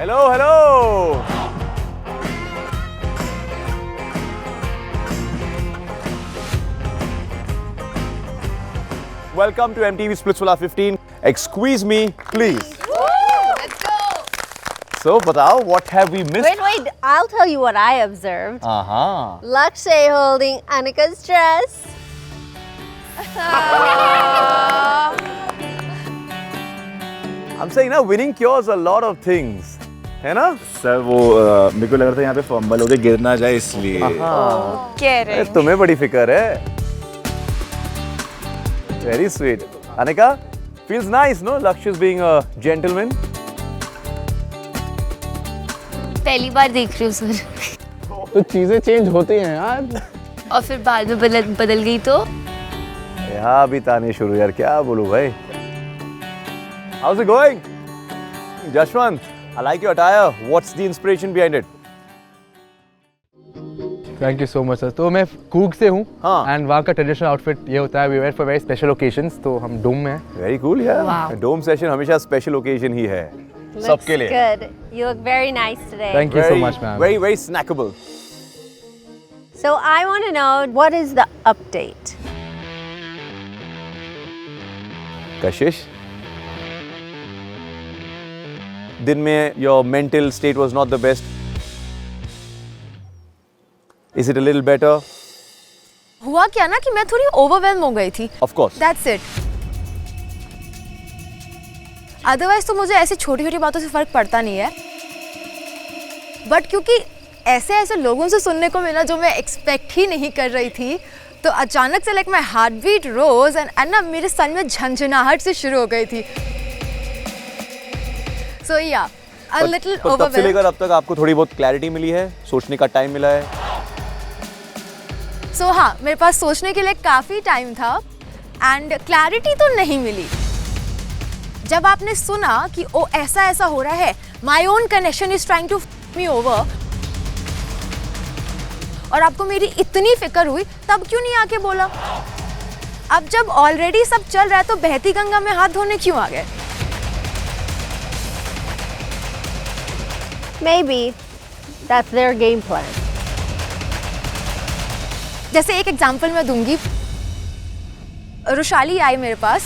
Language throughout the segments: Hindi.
Hello, hello. Welcome to MTV Splitsvilla 15. Squeeze me, please. Let's go. So, batao, what have we missed? Wait, I'll tell you what I observed. Lakshay holding Annika's dress. I'm saying ना, winning cures a lot of things, है ना? सर वो मेरे को लग रहा था यहाँ पे फंबल होके गिर ना जाए इसलिए। अरे तुम्हें बड़ी फिक्र है। Very sweet. Annika, feels nice, no? Lakshya being a gentleman. पहली बार देख रही हूँ सर। तो चीजें चेंज होती हैं यार। और फिर बाद में बदल गई तो? यहाँ भी ताने शुरू यार, क्या बोलूँ भाई? How's it going? Jashwant, I like your attire. What's the inspiration behind it? Thank you so much sir. तो मैं कूक से हूँ हाँ। एंड वहाँ का ट्रेडिशनल आउटफिट ये होता है, we wear for very special occasions, तो हम डोम में हैं। Very cool यार। Wow. डोम सेशन हमेशा स्पेशल ओकेजन ही है Looks सबके लिए। good. You look very nice today. Thank you so much ma'am. Very, very snackable. So I want to know, what is the update? Kashish, दिन में your mental state was not the best. Is it a little better? हुआ क्या ना कि मैं थोड़ी ओवरवेल्म हो गई थी। Of course. That's it. Otherwise तो मुझे ऐसी छोटी छोटी बातों से फर्क पड़ता नहीं है, बट क्योंकि ऐसे ऐसे लोगों से सुनने को मिला जो मैं एक्सपेक्ट ही नहीं कर रही थी, तो अचानक से like my heart beat rose and ना मेरे सन में झंझनाहट से शुरू हो गई थी। सो या अ लिटिल तब से लेकर ओवरवेल्म्ड। अब तक आपको थोड़ी बहुत क्लैरिटी मिली है, सोचने का टाइम मिला है। सो हाँ, मेरे पास सोचने के लिए काफ़ी टाइम था एंड क्लैरिटी तो नहीं मिली। जब आपने सुना कि ओ ऐसा ऐसा हो रहा है, my own connection is trying to me over, और आपको मेरी इतनी फिक्र हुई, तब क्यों नहीं आके बोला? अब जब ऑलरेडी सब चल रहा है तो बहती गंगा में हाथ धोने क्यों आ गए? Maybe that's their game plan. जैसे एक एग्जांपल मैं दूंगी, रुशाली आई मेरे पास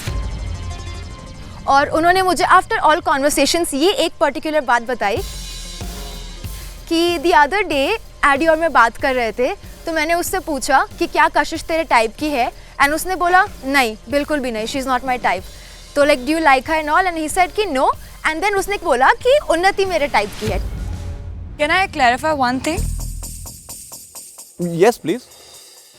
और उन्होंने मुझे आफ्टर ऑल कॉन्वर्सेशंस ये एक पर्टिकुलर बात बताई कि द अदर डे एडी और मैं बात कर रहे थे, तो मैंने उससे पूछा कि क्या कशिश तेरे टाइप की है, एंड उसने बोला नहीं, बिल्कुल भी नहीं, she is not my type. तो like do you like her and all, and he said कि नो, एंड देन उसने बोला कि उन्नति मेरे टाइप की है। Can I clarify one thing? Yes, please.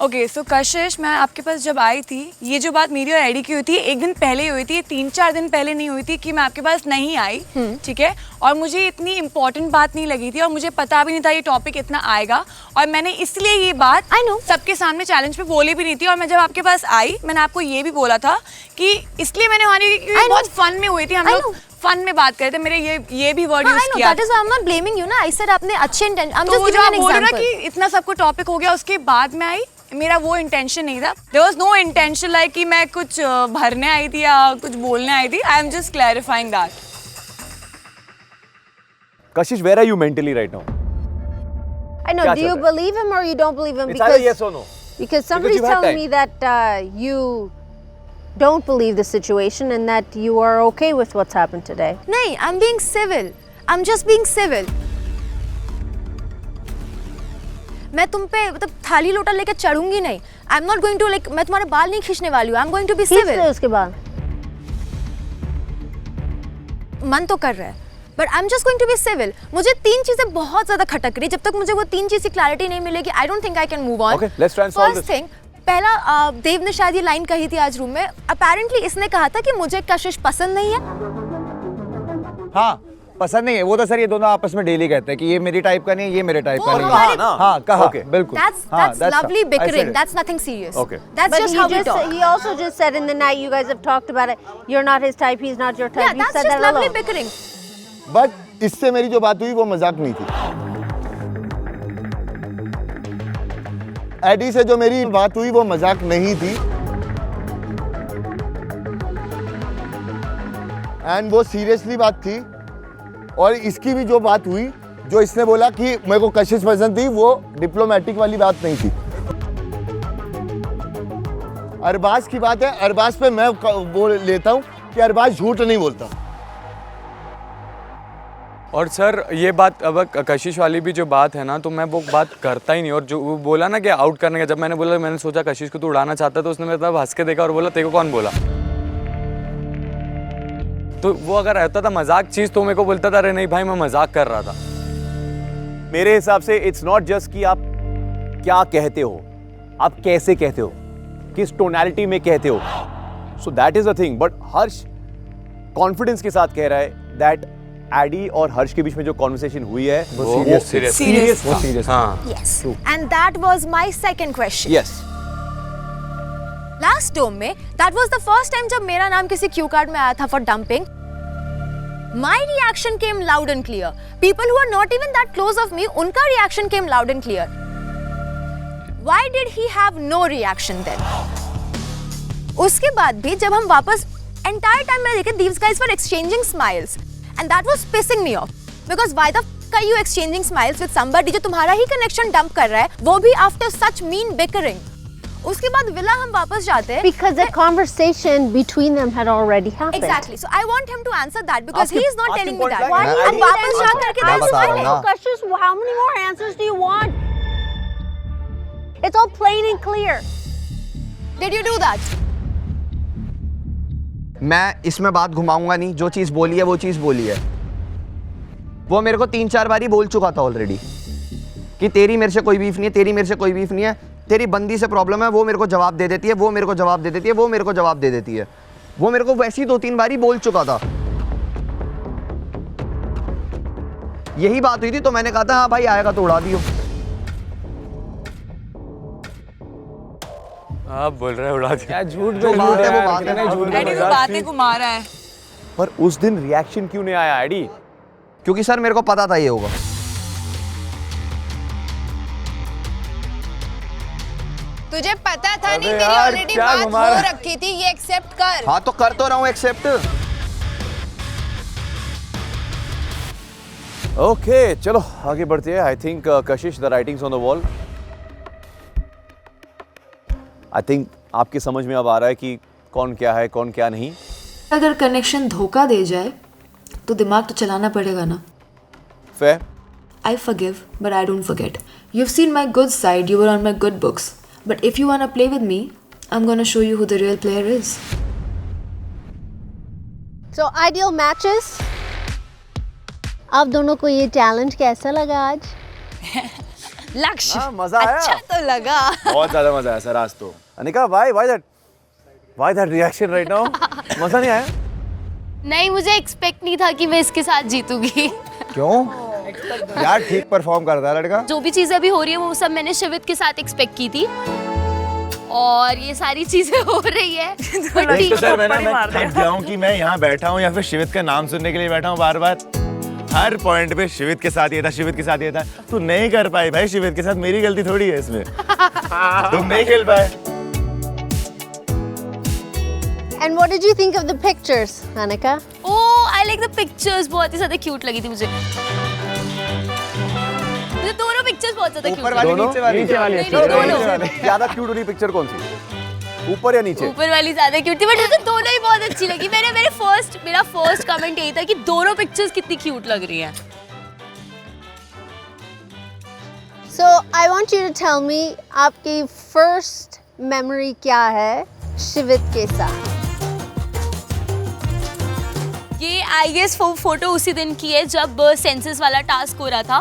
Okay, so कशिश, मैं आपके पास जब आई थी, ये जो बात मेरी और एडी की हुई थी, एक दिन पहले हुई थी, 3-4 दिन पहले नहीं हुई थी कि मैं आपके पास नहीं आई, ठीक है? और मुझे इतनी इम्पोर्टेंट बात नहीं लगी थी और मुझे पता भी नहीं था ये टॉपिक इतना आएगा, और मैंने इसलिए ये बात I know. सबके सामने चैलेंज पे बोली भी नहीं थी। और मैं जब आपके पास आई, मैंने आपको ये भी बोला था कि इसलिए मैंने वहाँ नहीं, क्योंकि बहुत फन में हुई थी, हम लोग फन में बात कर रहे थे, मेरे ये भी वर्ड यूज किया। That is why I'm not blaming you ना, I said आपने अच्छे इंटेंशन, I'm तो just वो जो giving आप an बोल रहे हो ना example. कि इतना सबको टॉपिक हो गया, उसके बाद में आई, मेरा वो इंटेंशन नहीं था। There was no intention like कि मैं कुछ भरने आई थी या कुछ बोलने आई थी। I am just clarifying that. Kashish, where are you mentally right now? I know, क्या do चल you रहा है? believe him or you don't believe him? It's either yes or no. Because somebody's you've had telling time. me that you don't believe the situation and that you are okay with what's happened today. नहीं, I'm being civil. I'm just being civil. मैं तुम पे मतलब थाली लोटा लेके चढ़ूंगी नहीं. I'm not going to like, मैं तुम्हारे बाल नहीं खींचने वाली हूँ. I'm going to be खींच civil. ले उसके बाद. मन तो कर रहा है, but I'm just going to be civil. मुझे 3 चीजें बहुत ज़्यादा खटक रही. जब तक मुझे वो 3 चीज़ की क्लैरिटी नहीं मिलेगी, I don't think I can move on. Okay, let's try and solve First this. thing, पहला देव ने शायद ये लाइन कही थी आज रूम में. Apparently इसने कहा था कि मुझे कशिश पसंद नहीं है. हाँ, पसंद नहीं है वो तो सर, ये दोनों आपस में डेली कहते हैं कि ये मेरी टाइप का नहीं है, ये मेरे टाइप वो का नहीं हमारे- है। ना? हाँ, कहा Okay. बिल्कुल। That's lovely bickering. That's nothing serious. Okay. That's But just how we talk. he also just said in the night you guys have talked about it. You're not his type, he's not your type. Yeah, You that's said just that lovely alone. bickering. But इससे मेरी जो बात हुई वो मजाक नहीं थी। एडी से जो मेरी बात हुई वो मजाक नहीं थी, एंड वो सीरियसली बात थी। और इसकी भी जो बात हुई, जो इसने बोला कि मेरे को कशिश पसंद थी, वो डिप्लोमेटिक वाली बात नहीं थी। अरबाज की बात है, अरबाज पे मैं वो लेता हूँ कि अरबाज झूठ नहीं बोलता। और सर ये बात अब कशिश वाली भी जो बात है ना, तो मैं वो बात करता ही नहीं। और जो वो बोला ना कि आउट करने का, जब मैंने बोला, मैंने सोचा कशिश को तू उड़ाना चाहता, तो उसने मेरे तरफ हंस के देखा और बोला तेरे को कौन बोला। तो वो अगर रहता था मजाक चीज़ तो मेरे को बोलता था अरे नहीं भाई मैं मजाक कर रहा था। मेरे हिसाब से इट्स नॉट जस्ट कि आप क्या कहते हो, आप कैसे कहते हो, किस टोनैलिटी में कहते हो। So that is a thing. But Harsh confidence के साथ कह रहा है दैट एडी और हर्ष के बीच में जो कॉन्वर्सेशन हुई है वो सीरियस था। Yes. And that was my second question. Yes last डोम में that was the first time जब मेरा नाम किसी क्यू कार्ड में आया था for dumping. My reaction came loud and clear. People who are not even that close of me, उनका reaction came loud and clear. Why did he have no reaction then? उसके बाद भी जब हम वापस entire time मैंने देखा these guys were exchanging smiles and that was pissing me off because why the f are you exchanging smiles with somebody जो तुम्हारा ही connection dump कर रहा है, वो भी after such mean bickering. उसके बाद विला हम वापस जाते हैं Because the conversation between them had already happened. Exactly. So I want him to answer that because he is not telling me point that. blank. Why? I हम वापस जा करके मैं that's बता रहा हूँ fine. ना। Kashis, how many more answers do you want? It's all plain and clear. Did you do that? मैं इसमें बात घुमाऊंगा नहीं, जो चीज़ बोली है वो चीज़ बोली है। वो मेरे को 3-4 बारी बोल चुका था ऑलरेडी कि तेरी मेरे से कोई बीफ नहीं है, तेरी मेरे से कोई बीफ नहीं है, तेरी बंदी से प्रॉब्लम है, वो मेरे को जवाब दे देती है, वो मेरे को जवाब दे देती है, वो मेरे को जवाब दे देती है। वो मेरे को वैसी 2-3 बारी बोल चुका था। यही बात हुई थी तो मैंने कहा था हाँ भाई आएगा तो उड़ा दियो। आप बोल रहे उड़ा दिया। झूठ जो बात है वो बात है ना, झूठ एडी वो बातें घुमा रहा है। पर उस दिन रिएक्शन क्यों नहीं आया एडी? क्योंकि सर मेरे को पता था ये होगा। तुझे पता था नहीं, अबे तेरी यार, ऑलरेडी क्या बात घुमा हो रहा है? रखी थी, ये एक्सेप्ट कर। हाँ तो कर तो रहा हूँ एक्सेप्ट। ओके चलो आगे बढ़ते हैं। I think Kashish the writings on the wall. I think आपकी समझ में अब आ रहा है कि कौन क्या है कौन क्या नहीं। अगर कनेक्शन धोखा दे जाए तो दिमाग तो चलाना पड़ेगा ना। Fair. I forgive, but I don't forget. You've seen my good side, you were on my good books. But if you want to play with me, I'm going to show you who the real player is. So ideal matches. आप दोनों को ये टैलेंट कैसा लगा आज? लक्ष्य मजा आया। अच्छा तो लगा। बहुत ज्यादा मजा आया सर आज तो। Anika why that reaction right now? मजा नहीं आया? नहीं, मुझे एक्सपेक्ट नहीं था कि मैं इसके साथ जीतूंगी। क्यों यार, ठीक परफॉर्म करता है लड़का। जो भी चीजें अभी हो रही है वो सब मैंने शिवित के साथ एक्सपेक्ट की थी और ये सारी चीजें हो रही है। But ठीक तो सर है। मैं थक गया हूँ कि मैं यहाँ बैठा हूँ या फिर शिवित का नाम सुनने के लिए बैठा हूँ बार बार। हर पॉइंट पे शिवित के साथ ये था, शिवित के साथ ये था। तू नहीं कर पाई भाई शिवित के साथ, मेरी गलती थोड़ी है इसमें। तुम नहीं खेल पाए। And what did you think of the pictures, Anika? Oh, I like the pictures, बहुत ही ज्यादा क्यूट लगी थी मुझे। मुझे दोनों पिक्चर्स बहुत ज्यादा क्यूट लगी। नीचे वाली दोनों। ज्यादा क्यूट वाली पिक्चर कौन सी? ऊपर या नीचे? ऊपर वाली ज्यादा क्यूट थी, बट मुझे दोनों ही बहुत अच्छी लगी। मेरा फर्स्ट कमेंट यही था कि दोनों पिक्चर्स कितनी क्यूट लग रही हैं। So I want you to tell me आपकी first memory क्या है शिवित के साथ? ये आई गेस फोटो उसी दिन की है जब सेंसस वाला टास्क हो रहा था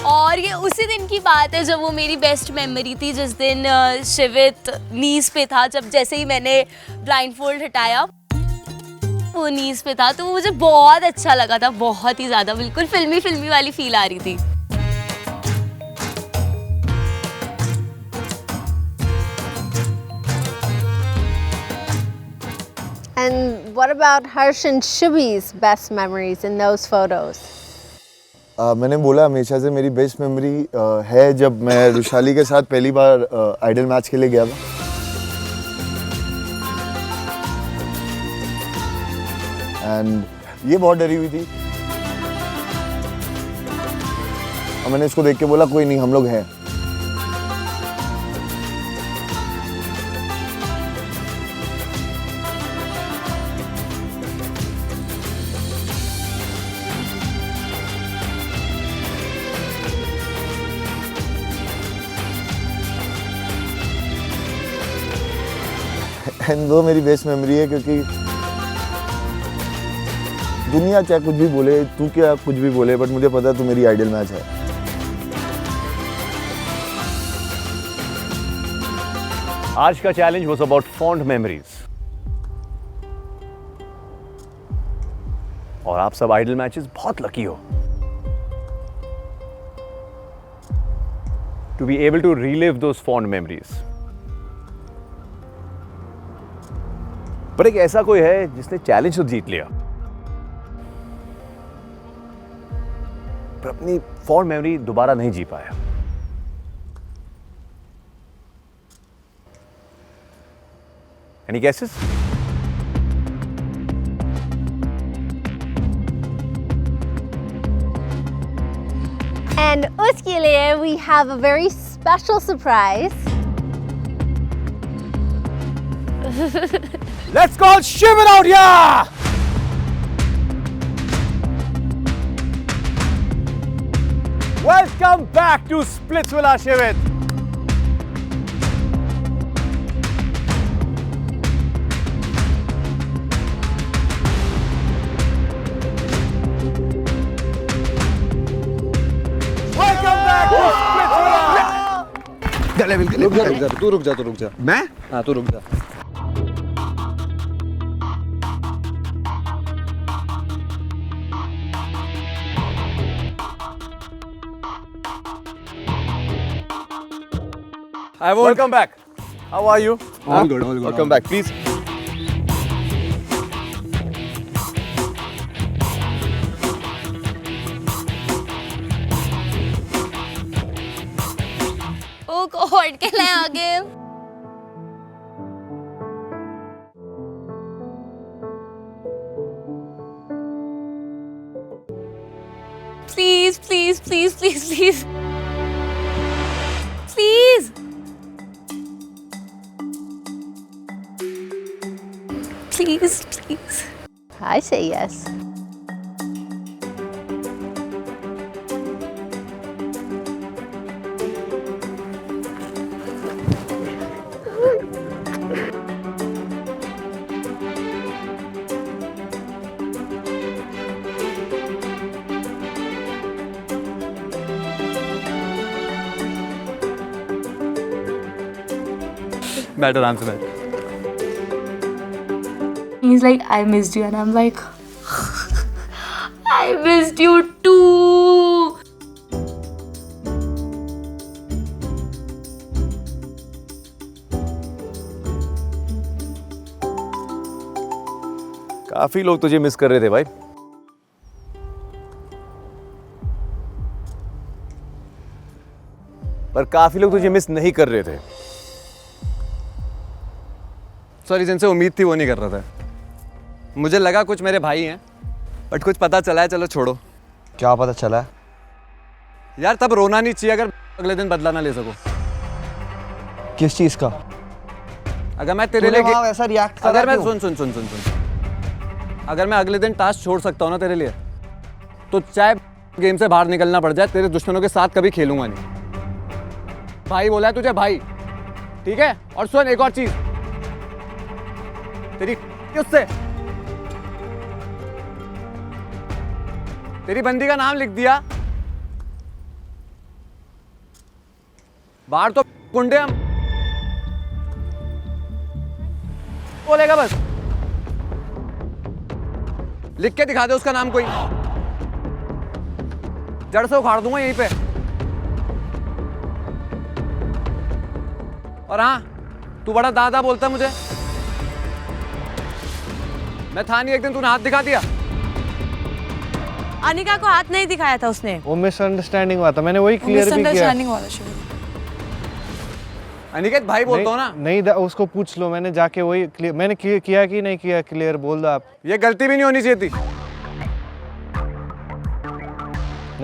और ये उसी दिन की बात है जब वो मेरी बेस्ट मेमोरी थी, जिस दिन शिवित नीज पे था। जब जैसे ही मैंने ब्लाइंडफोल्ड हटाया वो नीज पे था, तो मुझे बहुत अच्छा लगा था, बहुत ही ज़्यादा। बिल्कुल फिल्मी वाली फील आ रही थी। And what about Harsh and Shibby's best memories in those photos? मैंने बोला हमेशा से मेरी बेस्ट मेमोरी है जब मैं रुशाली के साथ पहली बार आइडल मैच के लिए गया था। एंड ये बहुत डरी हुई थी और मैंने इसको देख के बोला कोई नहीं, हम लोग हैं। एंड वो मेरी बेस्ट मेमोरी है, क्योंकि दुनिया चाहे कुछ भी बोले, तू क्या कुछ भी बोले, बट मुझे पता है तू मेरी आइडल मैच है। आज का challenge was about fond memories, और आप सब आइडल मैचेस बहुत लकी हो to be able to relive those fond memories. पर एक ऐसा कोई है जिसने चैलेंज तो जीत लिया, पर अपनी फॉन्ड मेमोरी दोबारा नहीं जी पाया। Any guesses? And उसके लिए we have a very special surprise. Let's call Shivit out here! Welcome back to Splitsvilla, Shivit. Welcome back to Splitsvilla. गले मिल रुक जा, तू रुक जा। मैं? हाँ, तू रुक जा। Welcome back. How are you? All good, all good. Welcome back, please. Oh god, can I आगे? Please please please please please please please please. I say yes. बैठ आराम से बैठ। He's like, I missed you, and I'm like, I missed you too. काफी लोग तुझे मिस कर रहे थे भाई। पर काफी लोग तुझे मिस नहीं कर रहे थे। सॉरी, जिनसे उम्मीद थी वो नहीं कर रहा था। मुझे लगा कुछ मेरे भाई हैं, बट कुछ पता चला है। चलो छोड़ो। क्या पता चला है? यार तब रोना नहीं चाहिए अगर अगले दिन बदला ना ले सको। किस चीज का? अगर मैं तेरे लिए ऐसा रिएक्ट कर अगर मैं सुन अगर मैं अगले दिन टास्क छोड़ सकता हूँ ना तेरे लिए, तो चाहे गेम से बाहर निकलना पड़ जाए, तेरे दुश्मनों के साथ कभी खेलूंगा नहीं। भाई बोला है तुझे भाई, ठीक है? और सुन एक और चीज, तेरी उससे तेरी बंदी का नाम लिख दिया बाहर तो कुंडे हम बोलेगा। बस लिख के दिखा दे उसका नाम कोई, जड़ से उखाड़ दूंगा यहीं पे। और हाँ, तू बड़ा दादा बोलता मुझे, मैं था नहीं, एक दिन तूने हाथ दिखा दिया। अनिका को हाथ नहीं दिखाया था उसने। वो मिसअंडरस्टैंडिंग हुआ था, मैंने वही क्लियर भी किया। मिसअंडरस्टैंडिंग वाला शिविर। अनिकेत भाई बोलता हो ना। नहीं उसको पूछ लो, मैंने जाके वही क्लियर, मैंने किया कि नहीं किया क्लियर बोल दो आप। ये गलती भी नहीं होनी चाहिए थी।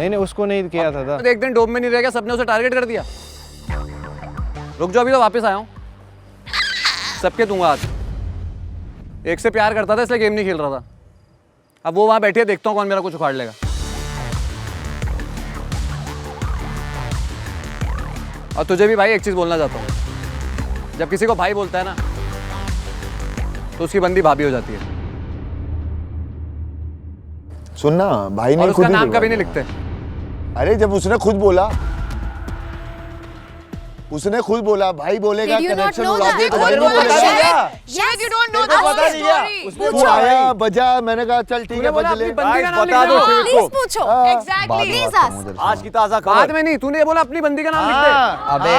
नहीं उसको नहीं किया था। एक दिन डोब में नहीं रह गया, सबने उसे टारगेट कर दिया। रुक जाओ, अभी तो वापस आया हूँ, सबके दूंगा आज। एक से प्यार करता था इसलिए गेम नहीं खेल रहा था। अब वो वहां बैठी है, देखता हूँ कौन मेरा कुछ उखाड़ लेगा। और तुझे भी भाई एक चीज बोलना चाहता हूँ, जब किसी को भाई बोलता है ना तो उसकी बंदी भाभी हो जाती है। सुनना भाई ने और खुद उसका ही नाम बोला। कभी नहीं लिखते। अरे जब उसने खुद बोला, भाई बोलेगा Did you not connection know उड़ा दे that? तो भाई Oh नहीं my बोलेगा। God. Yes, you don't know the whole story. तू आया बजा, मैंने कहा चल ठीक है बज ले। बंदी का नाम बता दो लिख दे। शिवित को। Please पूछो। बाद Exactly. में Please बात ask. करूं उधर आज की ताजा बाद खबर। में नहीं, तूने ये बोला अपनी बंदी का नाम लिख दे। अबे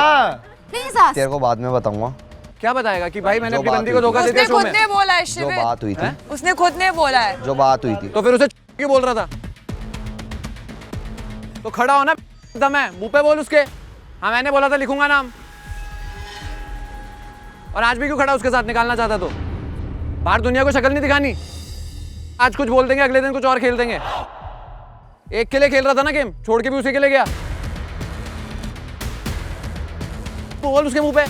Please ask. तेरे को बाद में बताऊंगा क्या बताएगा कि भाई मैंने जो अपनी बात बंदी को हुई धोखा दे उसने दिया शो खुद में? ने बोला है जो शिवित, बात हुई थी, उसने खुद ने बोला है। जो बात हुई थी। तो फिर उसे क्यों बोल रहा था? तो खड़ा होना दम है, मुंह पे बोल उसके। हाँ मैंने बोला था लिखूंगा नाम, और आज भी क्यों खड़ा उसके साथ? निकालना चाहता तो बाहर दुनिया को शक्ल नहीं दिखानी। आज कुछ बोल देंगे, अगले दिन कुछ और खेल देंगे। एक के लिए खेल रहा था ना गेम, छोड़ के भी उसी के लिए गया। बोल उसके मुंह पे,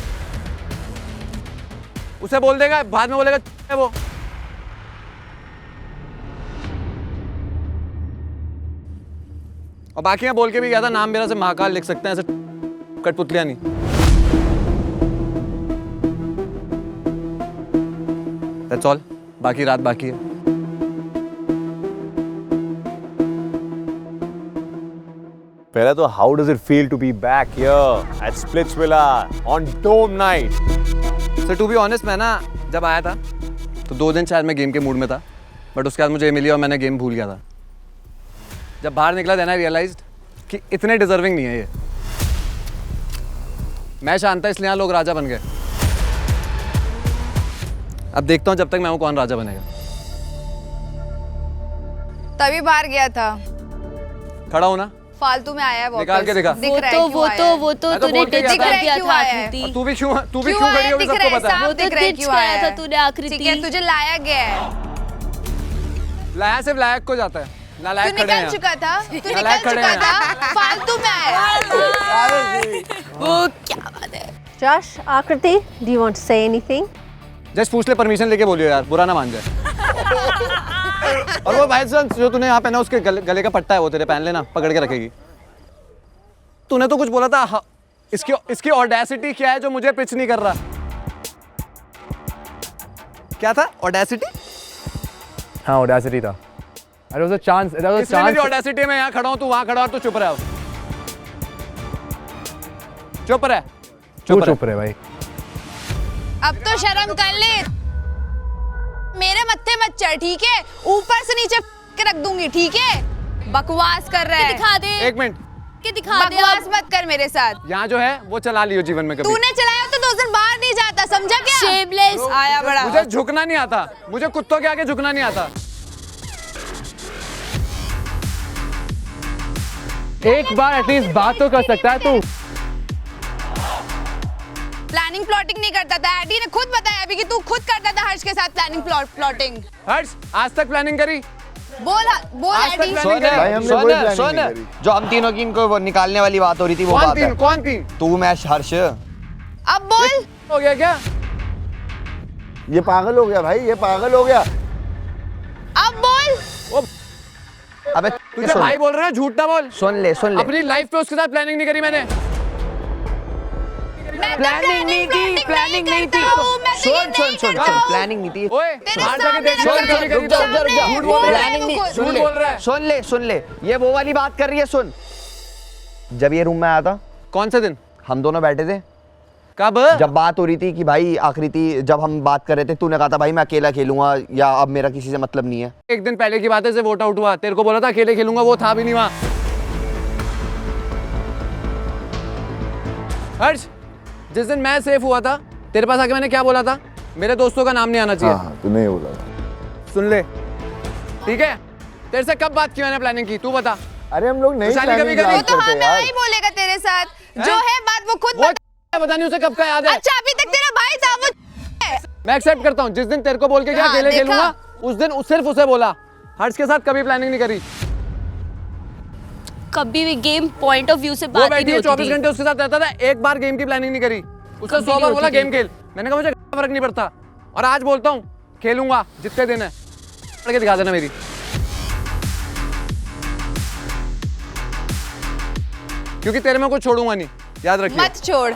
उसे बोल देगा, बाद में बोलेगा है वो। और बाकी मैं बोल के भी गया था, नाम मेरा से महाकाल लिख सकते हैं, ऐसे कठपुतलियां नहीं। That's all. बाकी रात बाकी है। पहले तो how does it feel to be back here at Splitsvilla on Dome Night? So to be honest, मैं ना जब आया था तो 2 दिन शायद मैं गेम के मूड में था, बट उसके बाद मुझे मिली और मैंने गेम भूल गया था। जब बाहर निकला देन आई रियलाइज्ड कि इतने डिजर्विंग नहीं है ये। मैं शांत था इसलिए यहाँ लोग राजा बन गए। अब देखता हूँ जब तक मैं हूँ कौन राजा बनेगा। तभी बाहर गया था, खड़ा हूँ ना, फालतू में आया है वापस। निकाल के दिखा। दिख रहा है क्यों आया है। वो तो मैं तो तूने बोल के डिच गया था। कर दिया क्यों था आया है? आकृति। और तू भी क्यों क्यों खड़ी आया? हो गई, दिख रहा सबको है, पता है। साफ वो तो दिख रहा है ditch क्यों कराया आया था है। तूने आकृति। ठीक है, तुझे लाया गया है। लाया सिर्फ लायक को जाता है, तू नालायक खड़े निकल हैं। चुका था, तू नालायक निकल खड़े चुका हैं। था, फालतू में आया। वो क्या बात है। Josh, Akriti, do you want to say anything? Just पूछ ले, परमिशन लेके बोलियो यार, बुरा ना मान जाए। और वो भाई साहब जो तूने यहाँ पहना उसके गले का पट्टा है, वो तेरे पहन लेना, पकड़ के रखेगी। तूने तो कुछ बोला था, हाँ, इसकी ऑडेसिटी क्या है जो मुझे पिच नहीं कर रहा? क्या था ऑडेसिटी? हाँ ऑडेसिटी था। अरे was a chance, that was a इसलिए मेरी चांस। ऑडेसिटी में यहाँ खड़ा हूँ, तू वहाँ खड़ा और तू चुप रहा। चुप रह, चुप रहे भाई। अब तो शर्म कर ले, मेरे मत्थे मत चढ़, ठीक है? ऊपर से नीचे के रख दूंगी, ठीक है? बकवास कर रहा है। दिखा दे, एक मिनट, के दिखा दे। बकवास मत कर मेरे साथ। यहाँ जो है वो चला लियो जीवन में कभी। तूने चलाया तो 2 दिन बाहर नहीं जाता, समझा क्या? शेमलेस। आया बड़ा। मुझे झुकना नहीं आता, मुझे कुत्तों के आगे झुकना नहीं आता। एक बार एटलीस्ट बात तो कर सकता है तू। प्लानिंग प्लॉटिंग नहीं करता था, एडी ने खुद बताया अभी कि तू खुद करता था हर्ष के साथ प्लानिंग प्लॉटिंग। हर्ष आज तक प्लानिंग करी? बोल आज तक एडी। planning करी? भाई हमने कोई प्लानिंग नहीं करी। जो हम तीनों की इनको वो निकालने वाली बात हो रही थी वो कौन बात है। तीन, कौन तीन? तू मैं हर्ष। अब बोल। हो गया क्या? ये पागल हो गया भाई, ये पागल हो गया। अब बोल। वो अबे तुझे भाई बोल रहा है, झूठ ना बोल। सुन ले अपनी लाइफ पे उसके साथ प्लानिंग नहीं करी मैंने। प्लानिंग नहीं थी, प्लानिंग नहीं थी। सुन प्लानिंग नहीं थी। ओए बाहर जाके देख, सुन, कभी करी तो। झूठ बोल रहा है। प्लानिंग नहीं, झूठ बोल रहा है। सुन ले ये वो वाली बात कर रही है। सुन, जब ये रूम में आया था, कौन से दिन? हम दोनों बैठे थे, कब? जब बात हो रही थी कि भाई आकृति, जब हम बात कर रहे थे, तूने कहा था भाई मैं अकेला खेलूंगा या अब मेरा किसी से मतलब नहीं है। एक दिन पहले की बात है, से वोट आउट हुआ, तेरे को बोला था अकेले खेलूंगा, वो था भी नहीं वहां। हर्ष, जिस दिन मैं सेफ हुआ था तेरे पास आके मैंने क्या बोला था? मेरे दोस्तों का नाम नहीं आना चाहिए। हाँ तूने ये बोला। सुन ले, ठीक है? तेरे से कब बात की मैंने प्लानिंग की, तू बता। अरे हम लोग नहीं विशाली कभी प्लानिंग कभी- वो तो करते हमें यार। ही बोलेगा तेरे साथ, जो है बात वो खुद वो पता नहीं उसे कब का याद है। अच्छा अभी तक तेरा भाई था वो है। मैं एक्सेप्ट करता हूँ, जिस दिन तेरे को बोल के क्या हाँ, अकेले देखा। खेलूंगा, उस दिन सिर्फ उसे बोला। हर्ष के साथ कभी प्लानिंग नहीं करी। कभी भी गेम पॉइंट ऑफ व्यू से वो बात ही बैठी नहीं है होती 24 थी। घंटे उसके साथ रहता था, एक बार गेम की प्लानिंग नहीं करी। उसने 100 बार बोला गेम खेल, मैंने कहा मुझे फर्क नहीं पड़ता, और आज बोलता हूँ खेलूंगा जितने दिन है, करके दिखा देना मेरी। क्योंकि तेरे में कुछ छोड़ूंगा नहीं, याद रखियो। मत छोड़,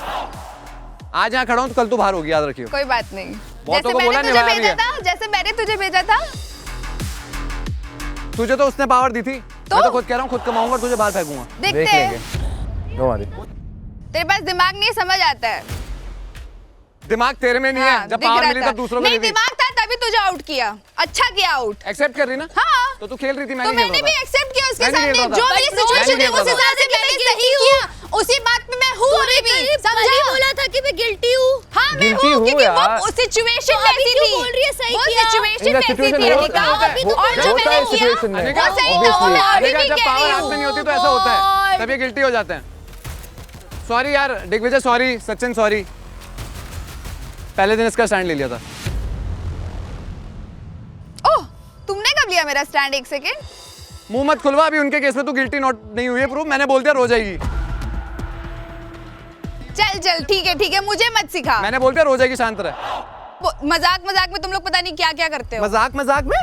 आज यहाँ खड़ा हूँ तो कल तू बाहर होगी, याद रखियो। कोई बात नहीं। बहुतों को जैसे बोला मैंने तुझे निभाया भी भेजा है। था, जैसे मैंने तुझे भेजा था, तुझे तो उसने पावर दी थी, मैं तो खुद कह रहा हूँ खुद कमाऊंगा और तुझे बाहर फेंकूंगा। देखते देख हैं। लेंगे। No worry. तेरे पास दिमाग नहीं, समझ आता है। दिमाग तेरे में नहीं हाँ, है, जब दिख पावर रहा मिली था। तब दूसरों को नहीं, दी थी। दिमाग था तभी तुझे आउट किया, अच्छा किया आउट। एक्सेप्ट कर रही ना? हाँ। तो तू खेल रही थी, मैं तो नहीं खेल मैंने रहा भी था। एक्सेप्ट किया उसके मैं नहीं खेल सामने, रहा था। जो मेरी मैं नहीं सिचुएशन थी खेल उस रहा था। हिसाब से मैंने सही किया, उसी बात पे मैं हूँ अभी भी, समझा? बोला था कि मैं गिल्टी हूँ। हाँ मैं Guilty हूँ, हूँ क्योंकि यार। वो सिचुएशन तो अभी वैसी क्यों थी, बोल रही है सही वो किया? सिचुएशन इनका वैसी situation थी, नहीं अनिका। होता है। और जो होता है मैंने किया, situation में। अनिका, वो सही था, वो मैं अभी अनिका, भी जब कह पावर रही हाथ हूँ। में नहीं होती तो ऐसा होता है, तब ये गिल्टी हो जाते हैं। सॉरी यार दिग्विजय, सॉरी सचिन, सॉरी, पहले दिन इसका स्टैंड ले लिया था। ओह, तुमने कब लिया मेरा स्टैंड? एक सेकेंड। मुंह मत खुलवा, अभी उनके केस में तू गिल्टी नॉट नहीं हुई है प्रूफ, मैंने बोल दिया रो जाएगी। चल चल ठीक है, मुझे मत सिखा। मैंने बोल दिया रो जाएगी, शांत रह। मजाक मजाक में तुम लोग पता नहीं क्या क्या करते हो। मजाक मजाक में?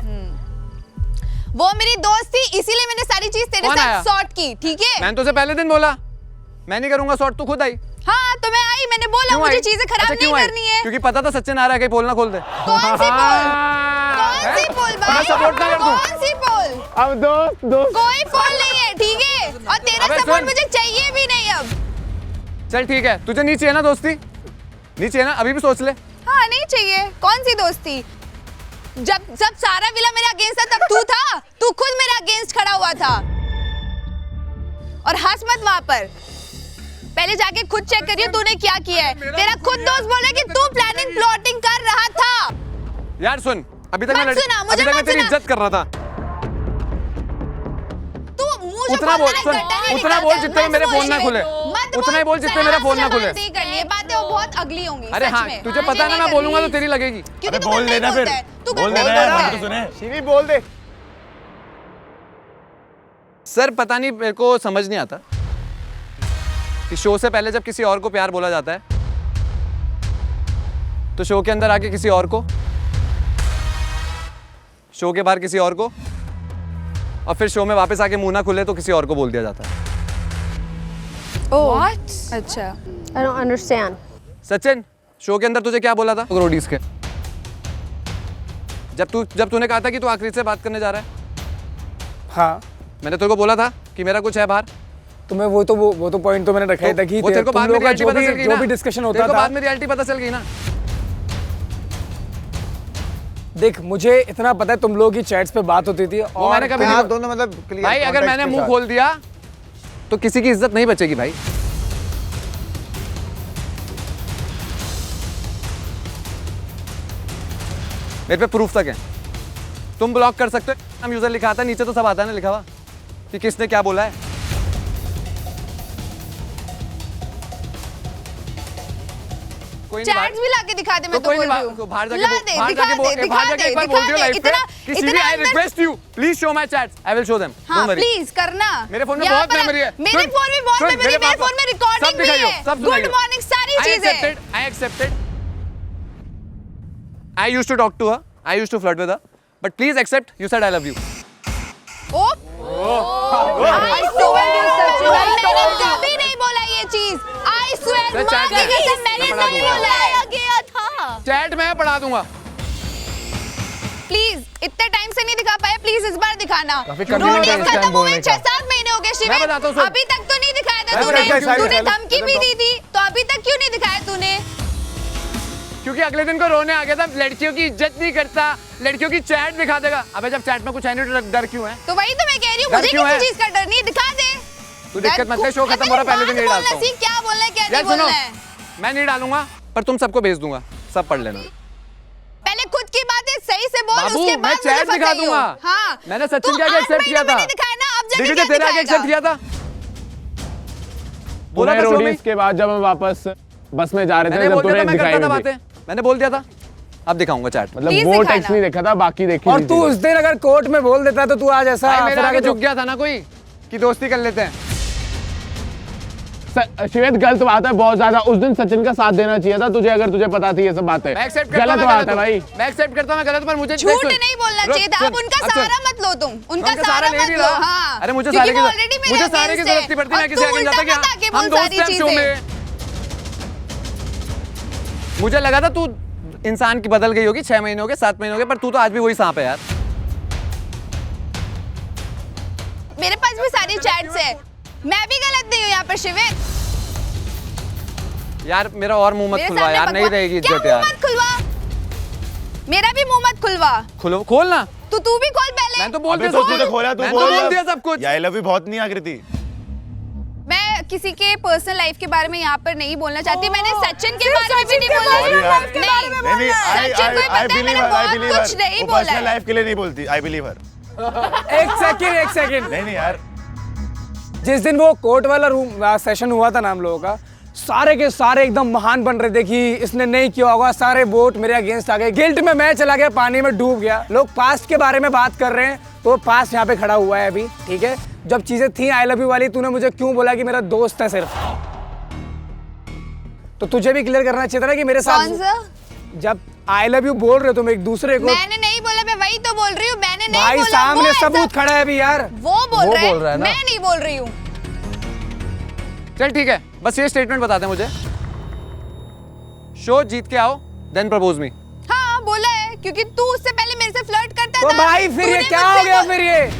वो मेरी दोस्त थी, इसीलिए मैंने सारी चीज तेरे कौन आया? साथ सॉर्ट की, ठीक है? मैंने तुझे पहले दिन बोला मैं नहीं करूंगा शॉर्ट, तू खुद आई। हाँ तो मैं आई, मैंने बोला क्यों मुझे आई? चीजें खराब अच्छा, नहीं क्यों आई? करनी है। क्योंकि पता था सचिन आ रहा है, कहीं पोल ना खोल दे। कौन सी पोल? कौन सी पोल भाई? मैं सपोर्ट ना कर दूं। कौन सी पोल? अब दोस्त कोई पोल नहीं है, ठीक है? और तेरा अबे सपोर्ट सुन। मुझे चाहिए भी नहीं अब। चल ठीक है, तुझे नहीं चाहिए ना दोस्ती? नहीं चाहिए ना? अभी भी सोच ले। हाँ नहीं चाहिए, कौन सी दोस्ती? जब सारा विला मेरे अगेंस्ट था तब तू था, तू खुद मेरे अगेंस्ट खड़ा हुआ था। और हंस मत वहां पर, पहले जाके खुद चेक करियो तूने क्या किया है। तेरा खुद दोस्त बोला कि तू प्लानिंग प्लॉटिंग कर रहा था। यार सुन, अभी तक मत मैं सुना, मुझे अभी तक मैं मत तेरी सुना। इज्जत कर रहा था। तू मुंह से उतना बोल, बात सुन, करता है, उतना निकल बोल जा, जितने में मत मेरे बोल फोन ना मेरे खुले। को। मत उतना ही बोल जितने सलाह मेरा फोन ना सलाह खुले। नहीं करनी है, बातें वो बहुत अगली होंगी अरे सच हाँ, में। तुझे पता है ना, मैं बोलूंगा तो तेरी लगेगी। क्योंकि अबे तू बोल गंदा ही देना फिर, बोलता है, तू बोल गंदा ही देना यार, बोलता हम है। तो सुने। शिवी बोल दे। सर पता नहीं, मेरे को समझ नहीं आता कि शो से पहले जब किसी और को प्यार बोला जाता है तो शो के अंदर आके किसी और को, शो के बाहर किसी और को, और फिर शो में वापस आके मुंह ना खुले तो किसी और को बोल दिया जाता है। What? अच्छा। I don't understand. Sachin, show के अंदर तुझे क्या बोला था रोडीज के? जब तूने कहा था कि तू आखिरी से बात करने जा रहा है, हाँ मैंने तेरे को बोला था कि मेरा कुछ है बाहर। तो मैं वो तो पॉइंट तो मैंने रखा ही था कि वो तेरे को तुम बाद में लोगों का रियलिटी पता चल गई जो ना? भी डिस्कशन होता तेरे को था। बाद में रियलिटी पता चल गई ना? देख मुझे इतना पता है तुम लोगों की चैट्स पे बात होती थी वो और मैंने कभी हाँ नहीं। दोनों मतलब clear भाई अगर context मैंने के मुंह साथ। खोल दिया तो किसी की इज्जत नहीं बचेगी भाई। मेरे पे प्रूफ तक है, तुम ब्लॉक कर सकते हो। हम यूजर लिखा था नीचे, तो सब आता है ना लिखा हुआ कि किसने क्या बोला है। कोई नहीं चैट्स भी लाके दिखा दे, मैं तो कोई बोल नहीं, रही हूँ। बाहर जाके ला बोल, दे, बाहर दिखा जाके बोल, दे, बाहर जाके एक बार बोल दियो लाइव पे इतना- कि इतना सीवी आई अंदर- request you please show my chats, I will show them, हाँ डोंट वरी। प्लीज करना। मेरे फोन में यहाँ बहुत पर- मेमोरी है। मेरे सुन, फोन में बहुत सुन, मेमोरी, मेरे फोन में रिकॉर्डिंग सब भी दिखाइयो, है, सब गुड सुनाइयो। मॉर्निंग सारी चीजें। I accepted. I used to talk to her. I used to flirt with her. But please accept. You said I love you. O I swear मैंने कभी नहीं बोला ये चीज। I swear चल, माँ चल, की चल। कसम मैंने मैं पढ़ा नहीं दूंगा। बोला है। गया था। चैट में पढ़ा दूंगा। प्लीज इतने टाइम से नहीं दिखा पाया, प्लीज इस बार दिखाना। काफी convenient नोटिस है इस खत्म time हुए बोलने का। 6-7 महीने हो गए मैं बताता हूँ, शिविर, सुन। अभी तक तो नहीं दिखाया था मैं तूने। बताता हूँ, तूने सुन। धमकी भी दी थी, तो अभी तक क्यों नहीं दिखाया तूने? क्योंकि अगले दिन को रोने आ गया था, लड़कियों की इज्जत नहीं करता, लड़कियों की चैट दिखा देगा। अबे जब चैट में कुछ है नहीं तो डर क्यों है? तो वही तो मैं कह रही हूँ, डर मुझे क्यों है? किसी चीज का डर नहीं, दिखा दे। तू दिक्कत मत ले, शो खत्म हो रहा है, पहले दिन यही बात डालता बोलना हूँ। सीख, क्या बोलना है क्या नहीं यार सुनो, बोलना है। मैं नहीं डालूंगा पर तुम सबको भेज दूंगा, सब पढ़ लेना। पहले खुद की बातें सही से बोल, बाबू उसके मैं बाद चैट मुझे दिखा बताइयो। दूंगा। हाँ मैंने सचिन तू के आगे 8 एक्सेप्ट किया महीने था। में नहीं दिखाया ना, अब जाके दिग्विजय क्या तेरे आगे एक्सेप्ट किया दिखाएगा? था। बोला था शो में। रोडीज के बाद जब हम वापस बस में जा रहे थे मैंने जब बोल दिया था, तूने मैं दिखाई करता था नहीं थी। बातें, मैंने बोल दिया था। अब दिखाऊंगा चैट। मतलब Please वो दिखाना। टेक्स्ट नहीं देखा था, बाकी देखी और हुई तू थी। उस दिन अगर कोर्ट में बोल देता तो तू आज ऐसा भाई मेरे फिर आगे आगे झुक गया था ना कोई कि दोस्ती कर लेते हैं। शिवेत गलत बात है बहुत ज्यादा। उस दिन सचिन का साथ देना चाहिए था तुझे, अगर तुझे पता थी ये सब बातें। मैं एक्सेप्ट करता हूं, गलत बात है भाई। मैं एक्सेप्ट करता हूं मैं गलत, पर मुझे झूठ नहीं बोलना चाहिए था। अब उनका सहारा मत लो तुम, उनका सहारा मत लो। हाँ, अरे मुझे क्योंकि सारे वो already मेरे मुझे सारे की against है। जरूरत नहीं पड़ती, मैं और किसी तू आगे उल्टा जाता क्या मत आके हम बोल दोस्त सारी हैं शो चीजें। में। मुझे लगा था तू इंसान की बदल गई होगी, 6 महीने हो गए 7 महीने हो गए, पर तू तो आज भी वही सांप है यार। मेरे पास भी सारी चैट्स है, मैं भी गलत नहीं हूँ यहाँ पर शिवित। यार मेरा और मुंह मत मेरे खुलवा सामने यार, नहीं बकवास- रहेगी क्या इज्जत मुंह यार। मत खुलवा, मेरा भी मुंह मत खुलवा। खोलना तू भी खोल पहले। मैं तो बोल अबे दिया तो तूने खोला, तू मैं बोल तो बोल दिया सब कुछ। आई लव यू बहुत नहीं आकृति। मैं किसी के पर्सनल लाइफ के बारे में यहाँ पर नहीं बोलना चाहती। मैंने सचिन के बारे में भी नहीं बोला। नहीं आई बिलीव हर, कुछ नहीं बोला पर्सनल लाइफ के लिए नहीं बोलती। आई बिलीव हर। एक सेकंड नहीं यार, जिस दिन वो कोर्ट वाला रूम सेशन हुआ था ना हम लोगों का, सारे के सारे एकदम महान बन रहे थे कि इसने नहीं किया होगा, सारे वोट मेरे अगेंस्ट आ गए। गिल्ट में मैं चला गया, पानी में डूब गया। लोग पास्ट के बारे में बात कर रहे हैं, तो पास्ट यहाँ पे खड़ा हुआ है अभी, ठीक है। जब चीजें थी आई लव यू वाली, तूने मुझे क्यों बोला कि मेरा दोस्त है सिर्फ, तो तुझे भी क्लियर करना चाहिए था ना कि मेरे साथ। कौन सा? जब आई लव यू बोल रहे हो तुम एक दूसरे को। मैंने नहीं बोला, मैं वही तो बोल रही हूँ। मैंने नहीं भाई बोला, सामने वो सबूत ऐसा- खड़ा है अभी यार। वो बोल रहा है ना। मैं नहीं बोल रही हूँ। चल ठीक है, बस ये स्टेटमेंट बता दे मुझे, शो जीत के आओ देन प्रपोज मी। हाँ बोला है, क्योंकि तू उससे पहले मेरे से फ्लर्ट करता तो था। भाई फिर ये तूने क्या मुझसे हो गया बोल- फिर ये?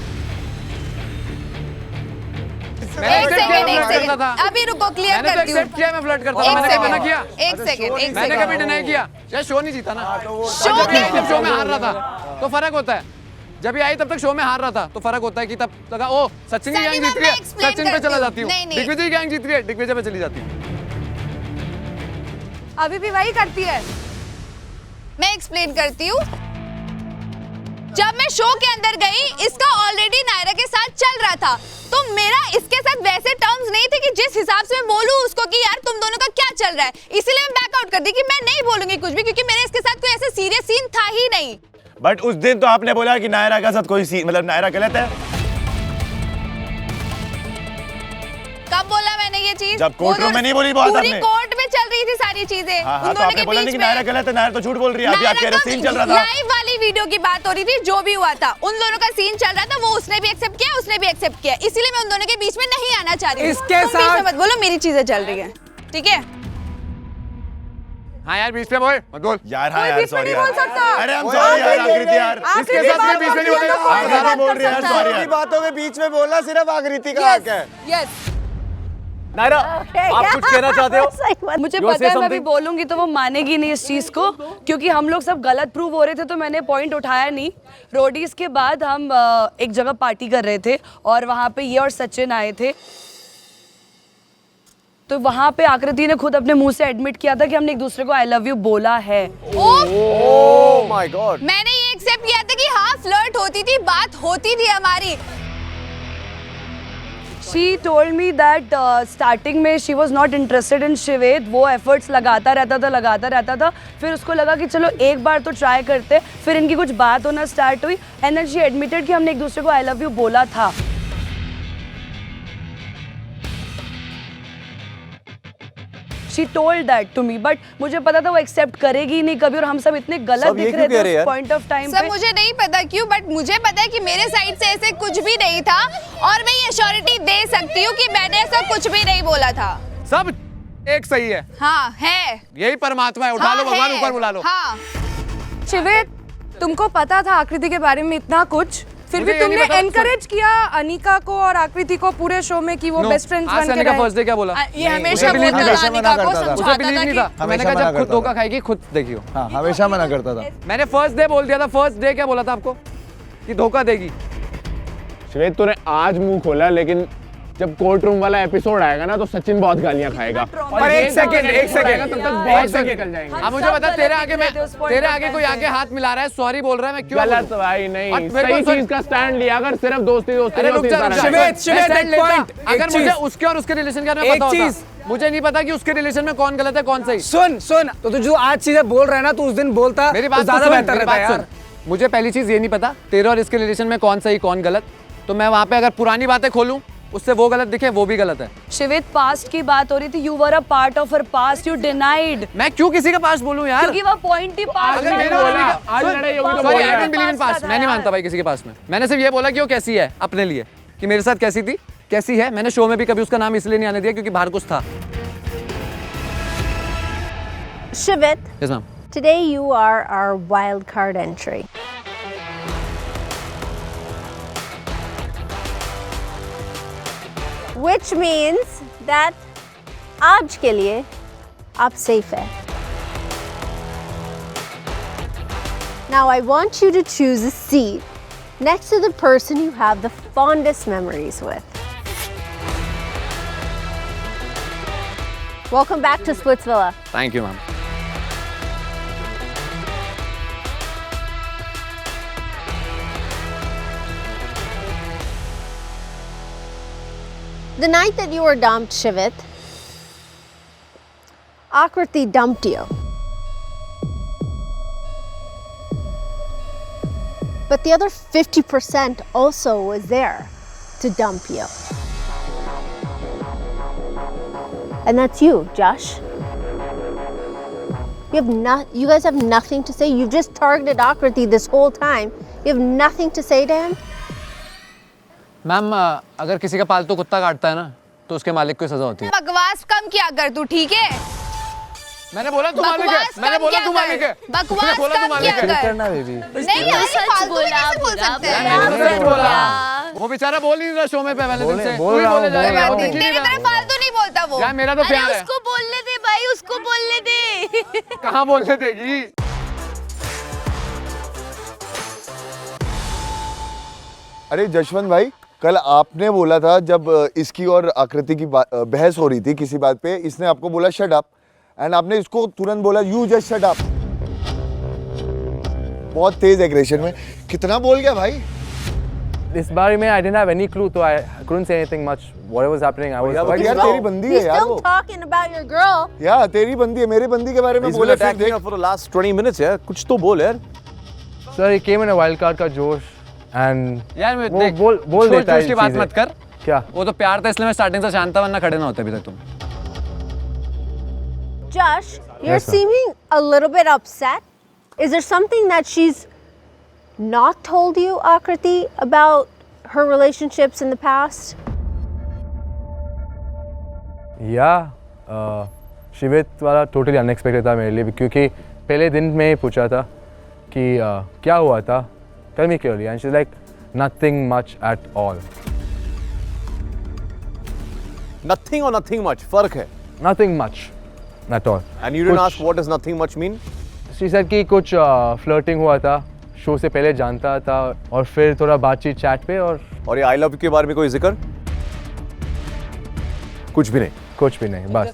एक सेकंड अभी रुको, क्लियर मैंने तो करती हूँ। एक्सेप्ट किया मैं फ्लर्ट करता हूँ, मैंने कभी मना किया? एक सेकंड मैंने कभी डिनाई किया? यार शो नहीं जीता ना। शो जब नहीं- जब शो में हार रहा था तो फर्क होता है। जब ये आई तब तक शो में हार रहा था तो फर्क होता है कि तब लगा ओ सचिन की सारी गैंग बात जीत रही है, मैं explain सचिन पे करती चला हूँ। जाती हूँ। नहीं, नहीं। दिग्विजय की गैंग जीत रही है, दिग्विजय पे चली जाती हूँ। अभी भी वही करती है। मैं एक्सप्लेन करती हूँ। जब मैं शो के अंदर गई, इसका ऑलरेडी नायरा के साथ चल रहा था, तो मेरा इसके साथ वैसे टर्म्स नहीं थे कि जिस हिसाब से मैं बोलूँ उसको कि यार तुम दोनों का क्या चल रहा है। इसीलिए मैं बैकआउट कर दी कि मैं नहीं बोलूंगी कुछ भी, क्योंकि मेरे इसके साथ कोई ऐसे सीरियस सीन था ही नहीं। बट उस दिन तो आपने बोला कि नायरा का साथ कोई सीन, मतलब नायरा गलत है। कब बोला मैंने ये चीज? जब कोर्ट रूम में नहीं बोली बात पूरी आपने। कोर्ट में चल रही थी सारी चीजें। हाँ उन तो दोनों आपने के बोला बीच नहीं कि में नायरा गलत है, नायरा तो झूठ बोल रही है। अभी आप कह रहे सीन चल रहा था। लाइव वाली वीडियो की बात हो रही थी, जो भी हुआ था उन दोनों का सीन चल रहा था, वो उसने भी एक्सेप्ट किया, उसने भी एक्सेप्ट किया। इसीलिए मैं उन दोनों के बीच में नहीं आना चाह रही हूँ। इसके तुम बीच में साथ- मत बोलो, मेरी चीजें चल रही है, ठीक है? हाँ यार बीच में बोल मत बोल यार। हाँ कोई यार बीच में सॉरी नहीं यार। बोल सकता। अरे हम सॉरी यार आकृति यार। इसके साथ में बीच में नहीं बोलेगा। आकृति बोल रही है यार, सॉरी यार। बातों के बीच में बोलना सिर्फ आकृति का हक है। यस नायरा आप कुछ कहना चाहते हो? मुझे You wanna पता say है मैं भी something? बोलूंगी तो वो मानेगी नहीं इस चीज को, क्योंकि हम लोग सब गलत प्रूव हो रहे थे तो मैंने पॉइंट उठाया नहीं। रोडीज के बाद हम एक जगह पार्टी कर रहे थे और वहाँ पे ये और सचिन आए थे, तो वहाँ पे आकृति ने खुद अपने मुंह से एडमिट किया था कि हमने एक दूसरे को आई लव यू बोला है। Oh my God. मैंने ये एक्सेप्ट किया था कि हाँ फ्लर्ट होती थी, बात होती थी हमारी। She told me that starting में she was not interested in Shivet, वो efforts लगाता रहता था, फिर उसको लगा कि चलो एक बार तो ट्राई करते, फिर इनकी कुछ बात होना स्टार्ट हुई and then she admitted कि हमने एक दूसरे को I love you बोला था। She told that to me, but मुझे पता था वो एक्सेप्ट करेगी ही नहीं कभी, और हम सब इतने गलत सब ये दिख क्यों रहे कह थे रहे उस हैं? पॉइंट ऑफ टाइम सब पे। मुझे नहीं पता क्यों, बट मुझे पता है कि मेरे साइड से ऐसे कुछ भी नहीं था, और मैं ये श्योरिटी दे सकती हूँ कि मैंने ऐसा कुछ भी नहीं बोला था। सब एक सही है, हाँ है, यही परमात्मा है। उठा हाँ, लो भगवान, है। ऊपर बुला लो। हाँ शिवेत, तुमको पता था आकृति के बारे में इतना कुछ, फिर मुझे भी ये नहीं तुमने पता। एनकरेज किया अनिका को और आकृति को पूरे शो में कि वो No, बेस्ट फ्रेंड्स आज बन से के अनिका रहे। फर्स्ट डे क्या बोला? ये हमेशा मुझे बोलता believe था, नहीं अनिका को था। मुझे समझाता बिलीव था नहीं कि था, तो मैंने कहा हमेशा जब मना खुद करता धोखा था। खाएगी खुद देखियो। हाँ हमेशा मना करता था। मैंने फर्स्ट डे बोल दिया था, फर्स्ट डे क्या बोला था आपको कि धोखा देगी। श्वेत तूने आज मुंह खोला, लेकिन जब कोर्ट रूम वाला एपिसोड आएगा ना तो सचिन बहुत गालियां खाएगा। पर एक सेकंड तब तक बहुत से निकल जाएंगे। अब मुझे बता, तेरे आगे मैं, तेरे आगे कोई आगे हाथ मिला रहा है, सॉरी बोल रहा है, मैं क्यों गलत बोलूं? भाई और नहीं, मेरे को सही सुन- चीज का स्टैंड लिया। अगर सिर्फ दोस्ती दोस्ती अरे रुक होती जा, सारा रुक जा। टाइम। शिवेत, मैं शिवेत, stand एक लेता। point, एक अगर मुझे चीज। उसके और उसके रिलेशन का में एक पता चीज। होता, मुझे नहीं पता कि उसके रिलेशन में कौन गलत है कौन सही। सुन तो तू जो आज चीजें बोल रहा है ना, तू उस दिन बोलता मेरी तो बात ज्यादा सुन, बेहतर मेरी रहता बात यार। सुन। मुझे पहली चीज ये नहीं पता तेरे और इसके रिलेशन में कौन सही कौन गलत, तो मैं वहां पे अगर पुरानी बातें खोलूं उससे वो गलत दिखे वो भी गलत है। शिवित पास्ट की बात हो रही थी, you were a part of her past, you denied. मैं क्यों किसी का पास्ट बोलूं यार? क्योंकि वो पॉइंट ही पास्ट अगर मेरा आज लड़ाई होगी तो I don't believe in past. मैं नहीं मानता भाई किसी के पास्ट में। मैंने सिर्फ ये बोला कि वो कैसी है अपने लिए, कि मेरे साथ कैसी थी, कैसी है। मैंने शो में भी कभी उसका नाम इसलिए नहीं आने दिया क्योंकि बाहर कुछ था। Shivit, Yes, ma'am. today you are our wild card entry. Which means that आज के लिए आप safe है. Now I want you to choose a seat next to the person you have the fondest memories with. Welcome back to Splitsvilla. Thank you, ma'am. The night that you were dumped, Shivit, Akriti dumped you. But the other 50% also was there to dump you. And that's you, Josh. You guys have nothing to say. You've just targeted Akriti this whole time. You have nothing to say to him. Ma'am अगर किसी का पालतू कुत्ता काटता है ना तो उसके मालिक को सजा होती है। बकवास कम किया कर तू, ठीक है? मैंने बोला तू मालिक है, मैंने बोला तू मालिक है, बकवास कम किया कर। करना बेबी। नहीं यार, सच बोला, कैसे बोल सकते हैं? मैंने सच बोला। वो बेचारा बोल ही नहीं रहा शो में पहले दिन से। बोल रहा हूँ, तेरी तरह फालतू नहीं बोलता वो। यार मेरा तो प्यार है। उसको बोलने दे भाई, उसको बोलने दे। कहाँ बोलने देगी? अरे जशवंत भाई, कल आपने बोला था जब इसकी और आकृति की बहस हो रही थी किसी बात पे, इसने आपको बोला शट अप, एंड आपने इसको तुरंत बोला यू जस्ट शट अप। बहुत तेज एग्रेशन में। कितना बोल गया भाई? इस बारे में I didn't have any clue, तो I couldn't say anything much. Whatever was happening, I was. यार तेरी बंदी है यार वो। He's still talking about your girl. यार तेरी बंदी है, मेरी बंदी के बारे में बोले फिर देख। for the last 20 minutes यार, कुछ तो बोल यार। Sir, he came in a wild card का जोश and यार मैं वो देख बोल देता है उसकी बात मत कर। क्या? वो तो प्यार था इसलिए मैं स्टार्टिंग से शांत था, वरना खड़े ना होते अभी तक तुम। Josh, you're Yes, ma'am. seeming a little bit upset. Is there something that she's not told you, Akriti, about her relationships in the past? Yeah, शिवित वाला totally unexpected था मेरे लिए, क्योंकि पहले दिन में ही पूछा था कि क्या हुआ था, tell me clearly, and she's like nothing much at all. Nothing or nothing much, फर्क है। Nothing much at all. And you didn't ask what does nothing much mean? She said कि कुछ flirting हुआ था, शो से पहले जानता था, और फिर थोड़ा बातचीत चैट पे, और ये आई लव यू के बारे में कोई जिक्र? कुछ भी नहीं। कुछ भी नहीं, बस।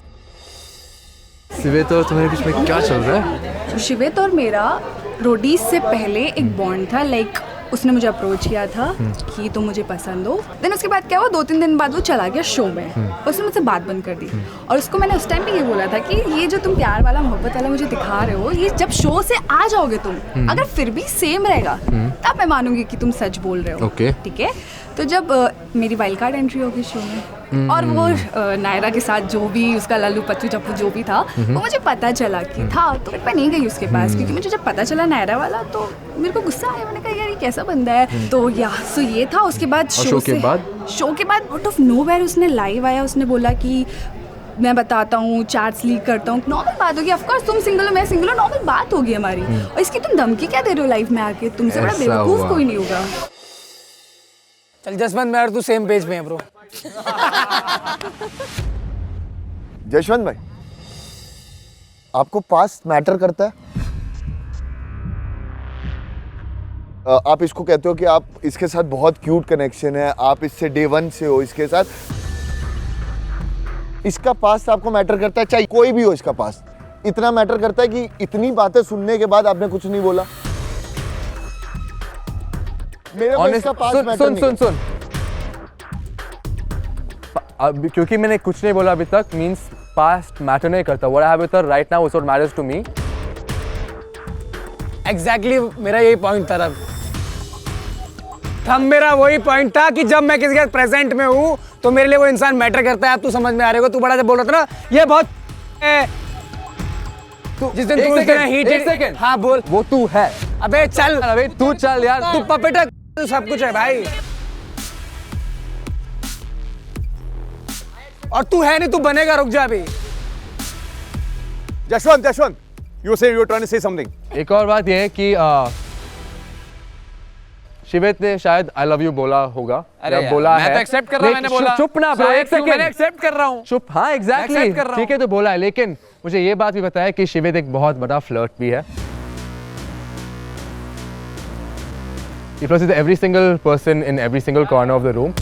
शिवित और तुम्हारे बीच में क्या चल रहा है? शिवित और मेरा रोडीज से पहले एक बॉन्ड था, लाइक उसने मुझे अप्रोच किया था कि तुम मुझे पसंद हो। देन उसके बाद क्या हुआ, 2-3 दिन बाद वो चला गया शो में, उसने मुझसे बात बंद कर दी। और उसको मैंने उस टाइम पे ये बोला था कि ये जो तुम प्यार वाला मोहब्बत वाला मुझे दिखा रहे हो, ये जब शो से आ जाओगे तुम, अगर फिर भी सेम रहेगा तब मैं मानूंगी कि तुम सच बोल रहे हो। ठीक है? तो जब मेरी वाइल्ड कार्ड एंट्री होगी शो में, और वो नायरा के साथ जो भी उसका लल्लू पच्चू चप्पू जो भी था, वो मुझे पता चला कि था, तो मैं नहीं गई उसके पास, क्योंकि मुझे जब पता चला नायरा वाला तो मेरे को गुस्सा आया। मैंने कहा यार ये कैसा बंदा है। तो सो ये था। उसके बाद शो के बाद आउट ऑफ नोवेयर उसने लाइव आया, उसने बोला कि मैं बताता हूँ, चार्ट्स लीक करता हूँ। नॉर्मल बात होगी, ऑफ कोर्स तुम सिंगल हो मैं सिंगल हूँ, नॉर्मल बात होगी हमारी। और इसकी तुम धमकी क्या दे रहे हो लाइफ में आके? तुमसे बड़ा बेवकूफ कोई नहीं होगा। चल जसवंत, मैं और तू सेम पेज पे हैं ब्रो। जशवंत भाई, आपको पास्ट मैटर करता है? आप इसको कहते हो कि आप इसके साथ बहुत क्यूट कनेक्शन है, आप इससे डे 1 से हो इसके साथ, इसका पास्ट आपको मैटर करता है? चाहे कोई भी हो इसका पास्ट, इतना मैटर करता है कि इतनी बातें सुनने के बाद आपने कुछ नहीं बोला? मेरे को इसका पास्ट मैटर नहीं। सुन अब क्योंकि मैंने कुछ नहीं बोला अभी तक मींस पास्ट मैटर नहीं करता। What I have with her right now is what matters to me. Exactly मेरा यही पॉइंट था। मेरा वही पॉइंट था कि जब मैं किसी के प्रेजेंट में हूँ तो मेरे लिए वो इंसान मैटर करता है। अब तू समझ में आ रहे हो, तू बड़ा जब बोल रहा था ना ये बहुत जिस दिन तू एक सेकंड हाँ बोल, वो तू है। अबे चल, अबे तू चल यार, तू पपेट है, तू सब कुछ है भाई। और तू है नहीं, तू बनेगा, रुक जा अभी। Jashwant, you were trying to say something. एक और बात ये है कि शिवित ने शायद आई लव यू बोला होगा। अरे बोला मैं है, तो एक्सेप्ट कर रहा हूं, मैंने बोला। चुप ना भाई, एक सेकंड, मैंने एक्सेप्ट कर रहा हूं। चुप, हाँ एग्जैक्टली, ठीक है तो बोला है, लेकिन मुझे ये बात भी बताया कि शिवित एक बहुत बड़ा फ्लर्ट भी है। He flirts with every single person in every single corner of the room.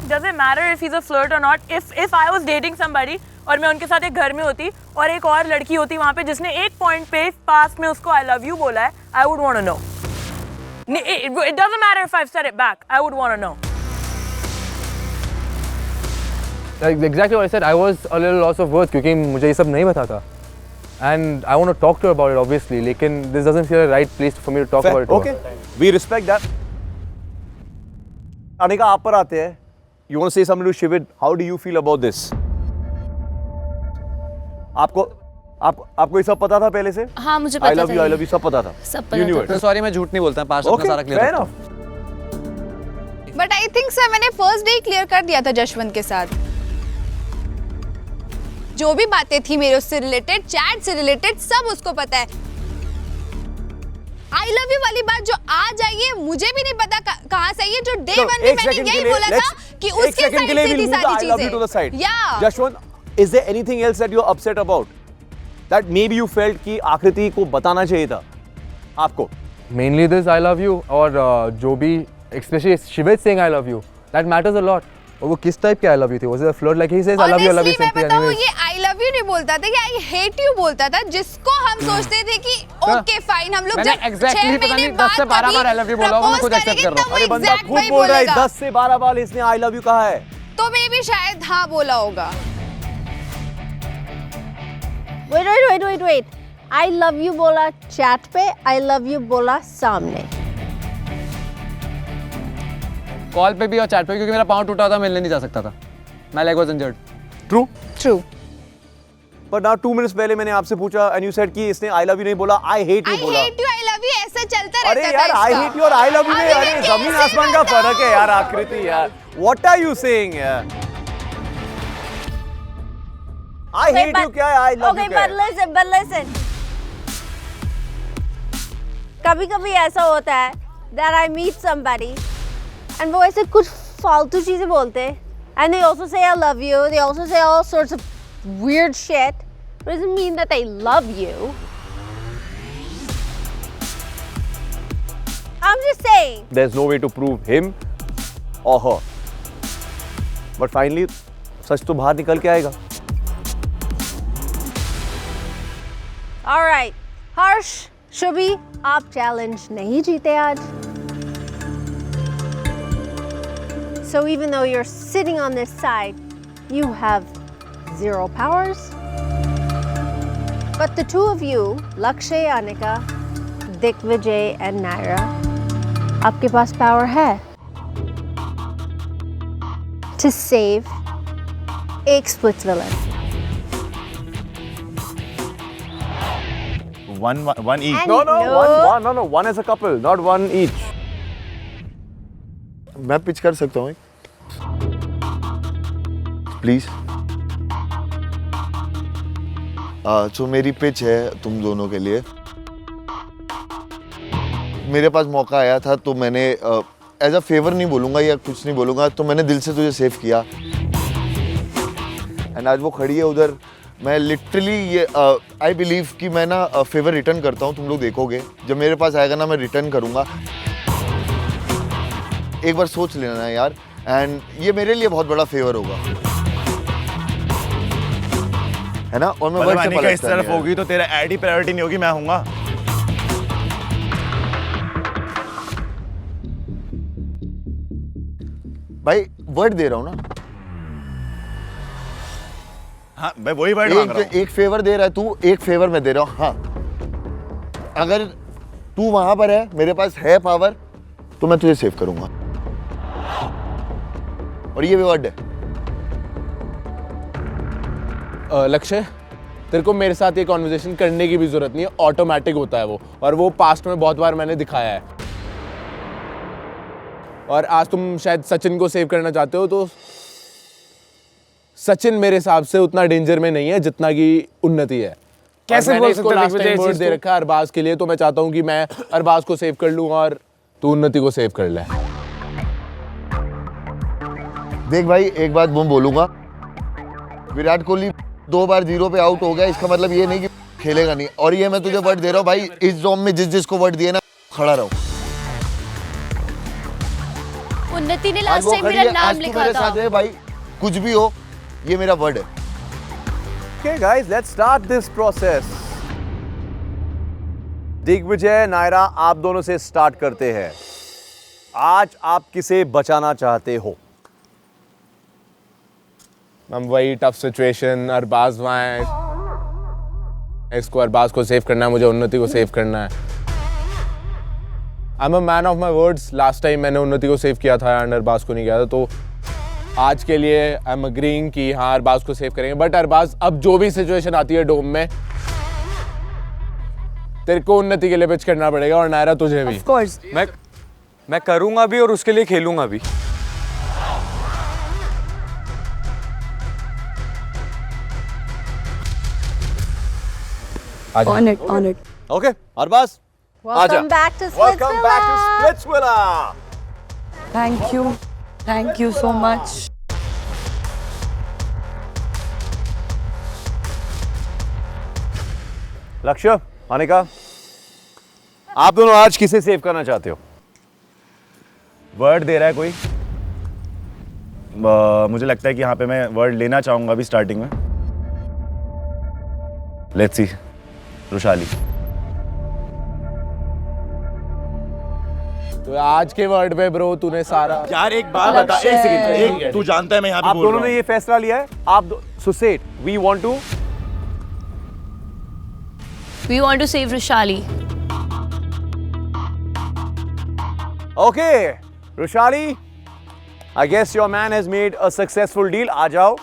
Doesn't matter if he's a flirt or not. If I was dating somebody और मैं उनके साथ एक घर में होती और एक और लड़की होती वहाँ पे जिसने एक पॉइंट पे पास्ट में उसको I love you बोला है, I would want to know. It doesn't matter if I've said it back. I would want to know. Exactly what I said. I was a little loss of words क्योंकि मुझे ये सब नहीं पता था. And I want to talk to her about it obviously, लेकिन this doesn't feel a right place for me to talk about it. Okay, we respect that. Anika आप पर आते हैं. You want to say something to Shivit? How do you feel about this? आपको ये सब पता था पहले से? हाँ मुझे पता था। I love you सब पता था। सब पता था। सॉरी मैं झूठ नहीं बोलता, पास्ट अपना सारा क्लियर करता हूं। बट आई थिंक सर मैंने फर्स्ट डे क्लियर कर दिया था जशवंत के साथ। जो भी बातें थी मेरे उससे रिलेटेड, चैट से रिलेटेड, सब उसको पता है। आई लव यू वाली बात जो आज आई है मुझे भी नहीं पता कहाँ से आई है। जो डे वन में मैंने यही बोला था कि उसके साइड से थी सारी चीजें। या Jashwant, is there anything else that you're upset about? That maybe you felt कि आकृति को बताना चाहिए था आपको? Mainly this I love you और जो भी especially Shivit saying I love you, that matters a lot. और वो किस टाइप के I love you थे? Was it a flirt like he says I love you मैं simply बताऊं anyways? ये I love you नहीं बोलता था, ये I hate you बोलता था, जिसको हम सोचते थे कि ओके फाइन हम लोग जब 6 महीने बाद 10 से 12 बार I love you बोला होगा, मैं खुद एक्सेप्ट कर रहा हूं। अरे बंदा खुद बोल रहा है 10 से 12 बार इसने I love you कहा है। तो मे भी शायद हाँ बोला होगा। Wait. I love you बोला चैट पे, I love you बोला सामने। कॉल पे भी और चैट पे, क्योंकि मेरा पाँव टूटा था, मिलने नहीं जा सकता था। My leg was injured. True. But now 2 minutes पहले मैंने आपसे पूछा and you said कि इसने I love you नहीं बोला, I hate you बोला। I hate you, I love you ऐसा चलता रहता था। अरे यार I hate you और I love you में अरे जमीन आसमान का फर्क है यार आकृति यार। What are you saying यार? I hate you क्या है? I love you क्या है? But listen. कभी-कभी ऐसा होता है that I meet somebody and वो ऐसे कुछ फालतू चीजें बोलते हैं and they also say I love you, they also say all sorts of weird shit. It doesn't mean that they love you. I'm just saying. There's no way to prove him or her. But finally सच तो बाहर निकल के आएगा। All right, Harsh, Shubhi, आप चैलेंज नहीं जीते आज. So even though you're sitting on this side, you have 0 powers. But the two of you, Lakshay, Anika, Dikvijay and Naira, आपके पास power है to save एक split villain. One each. And No, one as a couple, not one each. मैं पिच कर सकता हूँ प्लीज। तो मेरी पिच है तुम दोनों के लिए। मेरे पास मौका आया था तो मैंने एज अ फेवर नहीं बोलूंगा या कुछ नहीं बोलूंगा, तो मैंने दिल से तुझे सेव किया एंड आज वो खड़ी है उधर। मैं लिटरली ये आई बिलीव कि मैं ना फेवर रिटर्न करता हूँ, तुम लोग देखोगे जब मेरे पास आएगा ना मैं रिटर्न करूँगा। एक बार सोच लेना यार, एंड ये मेरे लिए बहुत बड़ा फेवर होगा, है ना। और मैं वर्ड से अनिका इस तरफ होगी तो तेरा ऐड ही प्रायोरिटी नहीं होगी, मैं हूँगा। भाई वर्ड दे रहा हूँ ना। हाँ मैं वही वर्ड मांग रहा हूँ। एक फेवर दे रहा है तू, एक फेवर मैं दे रहा हूँ। हाँ अगर तू वहां पर है, मेरे पास है पावर, तो मैं तुझे सेव करूंगा। और ये भी वर्ड है। लक्ष्य, तेरे को मेरे साथ ये कॉन्वर्सेशन करने की भी जरूरत नहीं है, ऑटोमेटिक होता है वो, और वो पास्ट में बहुत बार मैंने दिखाया है। और आज तुम शायद सचिन को सेव करना चाहते हो, तो सचिन मेरे हिसाब से उतना डेंजर में नहीं है जितना कि उन्नति है। कैसे बोल सकते हैं वर्ड दे रखा है अरबाज के लिए, तो मैं चाहता हूँ कि मैं अरबाज को सेव कर लूँ और तू उन्नति को सेव कर ले। देख भाई, एक बात मैं बोलूंगा, विराट कोहली 2 बार 0 पे आउट हो गया, इसका मतलब ये नहीं कि खेलेगा नहीं। और ये मैं तुझे वर्ड दे रहा हूँ भाई, इस जोन में जिसको वर्ड दिए ना, खड़ा रहो। उन्नति ने लास्ट टाइम मेरा नाम लिखा मेरे था। साथ है भाई, कुछ भी हो, ये मेरा वर्ड है। Okay guys, let's start this process. Digvijay, Naira, आप दोनों से स्टार्ट करते हैं। आज आप किसे बचाना चाहते हो? हम वही टफ सिचुएशन, अरबाज वहाँ है, इसको अरबाज को सेव करना है, मुझे उन्नति को सेव करना है। I am a man of my words. Last time मैंने उन्नति को सेव किया था एंड अरबाज को नहीं किया था, तो आज के लिए आई एम अग्रीइंग कि हाँ अरबाज को सेव करेंगे। बट अरबाज, अब जो भी सिचुएशन आती है डोम में, तेरे को उन्नति के लिए पिच करना पड़ेगा, और नायरा तुझे भी। Of course. मैं करूंगा भी और उसके लिए खेलूंगा भी। On it, on it. Okay, Arbaaz, आजा। Welcome back to Welcome back to Splitsvilla. Splitsvilla. Thank you so much. लक्ष्य, अनिका, आप दोनों आज किसे सेव करना चाहते हो? वर्ड दे रहा है कोई। मुझे लगता है कि यहाँ पे मैं वर्ड लेना चाहूंगा अभी स्टार्टिंग में। Let's see, Rushali. तो आज के वर्ड पे ब्रो तूने सारा यार एक बात बता, एक सेकंड, एक तू जानता है मैं यहाँ पे आप बोल दोनों रहा ने हूँ। ये फैसला लिया है, आप सुसेट, we want to save Rushali. Okay, Rushali, I guess your man has made a successful deal. आ जाओ।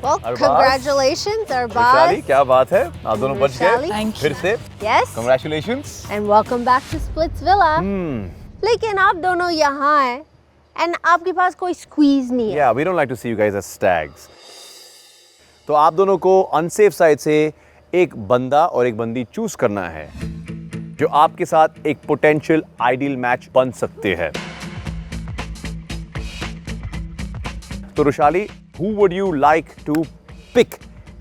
Well, Arbaz. congratulations, Arbaz. Rushali, क्या बात है, आप दोनों बच गए Rushali. फिर से। Yes. Congratulations. And welcome back to Splitsvilla. लेकिन आप दोनों यहाँ हैं, and आपके पास कोई squeeze नहीं है। Yeah, we don't like to see you guys as stags. तो आप दोनों को अनसेफ साइड से एक बंदा और एक बंदी चूज करना है जो आपके साथ एक पोटेंशियल आइडियल मैच बन सकते हैं। तो Rushali, who would you like to pick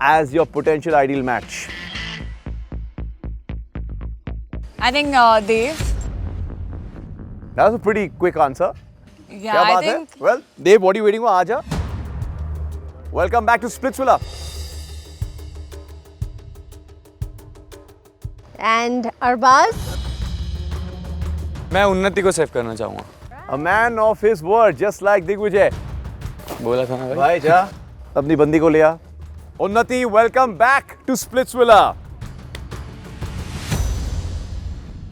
as your potential ideal match? I think Dave. That was a pretty quick answer. Yeah, क्या I बात think. है? Well, Dave, what are you waiting for? आजा। Welcome back to Splitsvilla. And Arbaz? मैं उन्नति को सेव करना चाहूंगा। A man of his word, just like Digvijay. बोला था ना भाई। भाई जा, अपनी बंदी को ले आ। Unnati, welcome back to Splitsvilla.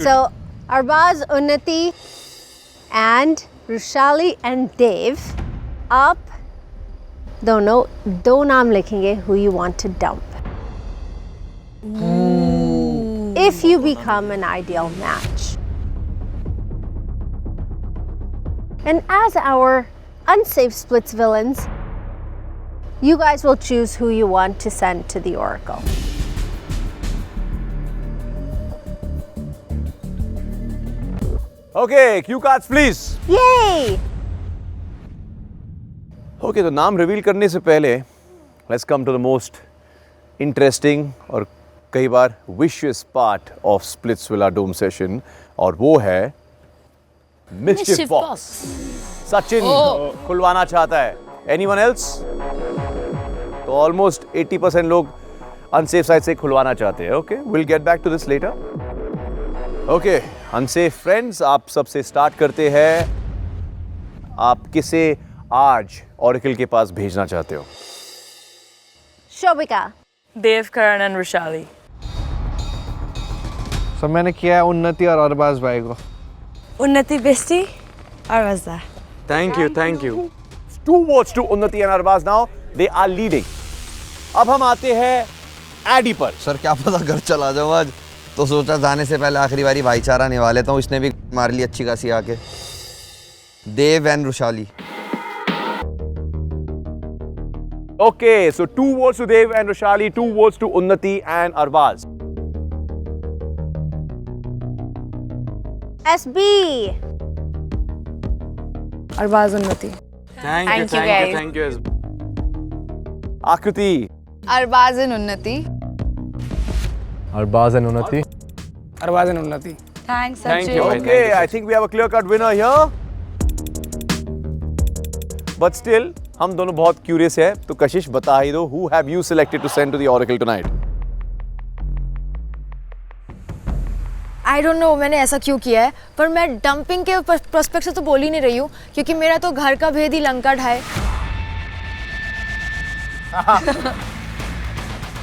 So, Arbaz, Unnati, and Rushali and Dave, आप दोनों दो नाम लिखेंगे who you want to dump. If you become an ideal match. And as our unsafe splits villains, you guys will choose who you want to send to the Oracle. Okay, cue cards please. Yay! Okay, तो नाम रिवील करने से पहले let's come to the most interesting और कई बार vicious part of Splitsvilla Dome Session, और वो है Mischief Box. सचिन खुलवाना चाहता है। Anyone else? तो ऑलमोस्ट 80% लोग अनसेफ साइड से खुलवाना चाहते हैं। Okay, will get back to this later. Okay, unsafe friends, आप सबसे स्टार्ट करते हैं। आप किसे आज ऑरेकल के पास भेजना चाहते हो? Shobika. Devkaran and Rushali. सब मैंने किया है उन्नति और अरबाज भाई को। Unnati Besti or Razza? Thank you 2 votes to Unnati and Arbaz now. They are leading. अब हम आते हैं एडी पर। सर क्या पता घर चला जाऊँ आज, तो सोचा जाने से पहले आखिरी बारी भाईचारा निभा लेता हूँ। इसने भी मार ली अच्छी खासी आके। देव and Rushali. Okay, so 2 votes to Dev and Roshali, 2 votes to Unnati and Arbaz. SB. Arbaz Unnati. Thank you Akriti. Arbaz and Unnati. Arbaz and Unnati. Arbaz and Unnati. Thanks, Thank Sachin. you. Okay, I think we have a clear-cut winner here. But still, हम दोनों बहुत क्यूरियस है, तो कशिश बता ही दो, who have you selected to send to the Oracle tonight? I don't know मैंने ऐसा क्यों किया है, पर मैं डंपिंग के प्रोस्पेक्ट से तो बोल ही नहीं रही हूँ, क्योंकि मेरा तो घर का भेद ही लंका ढाए।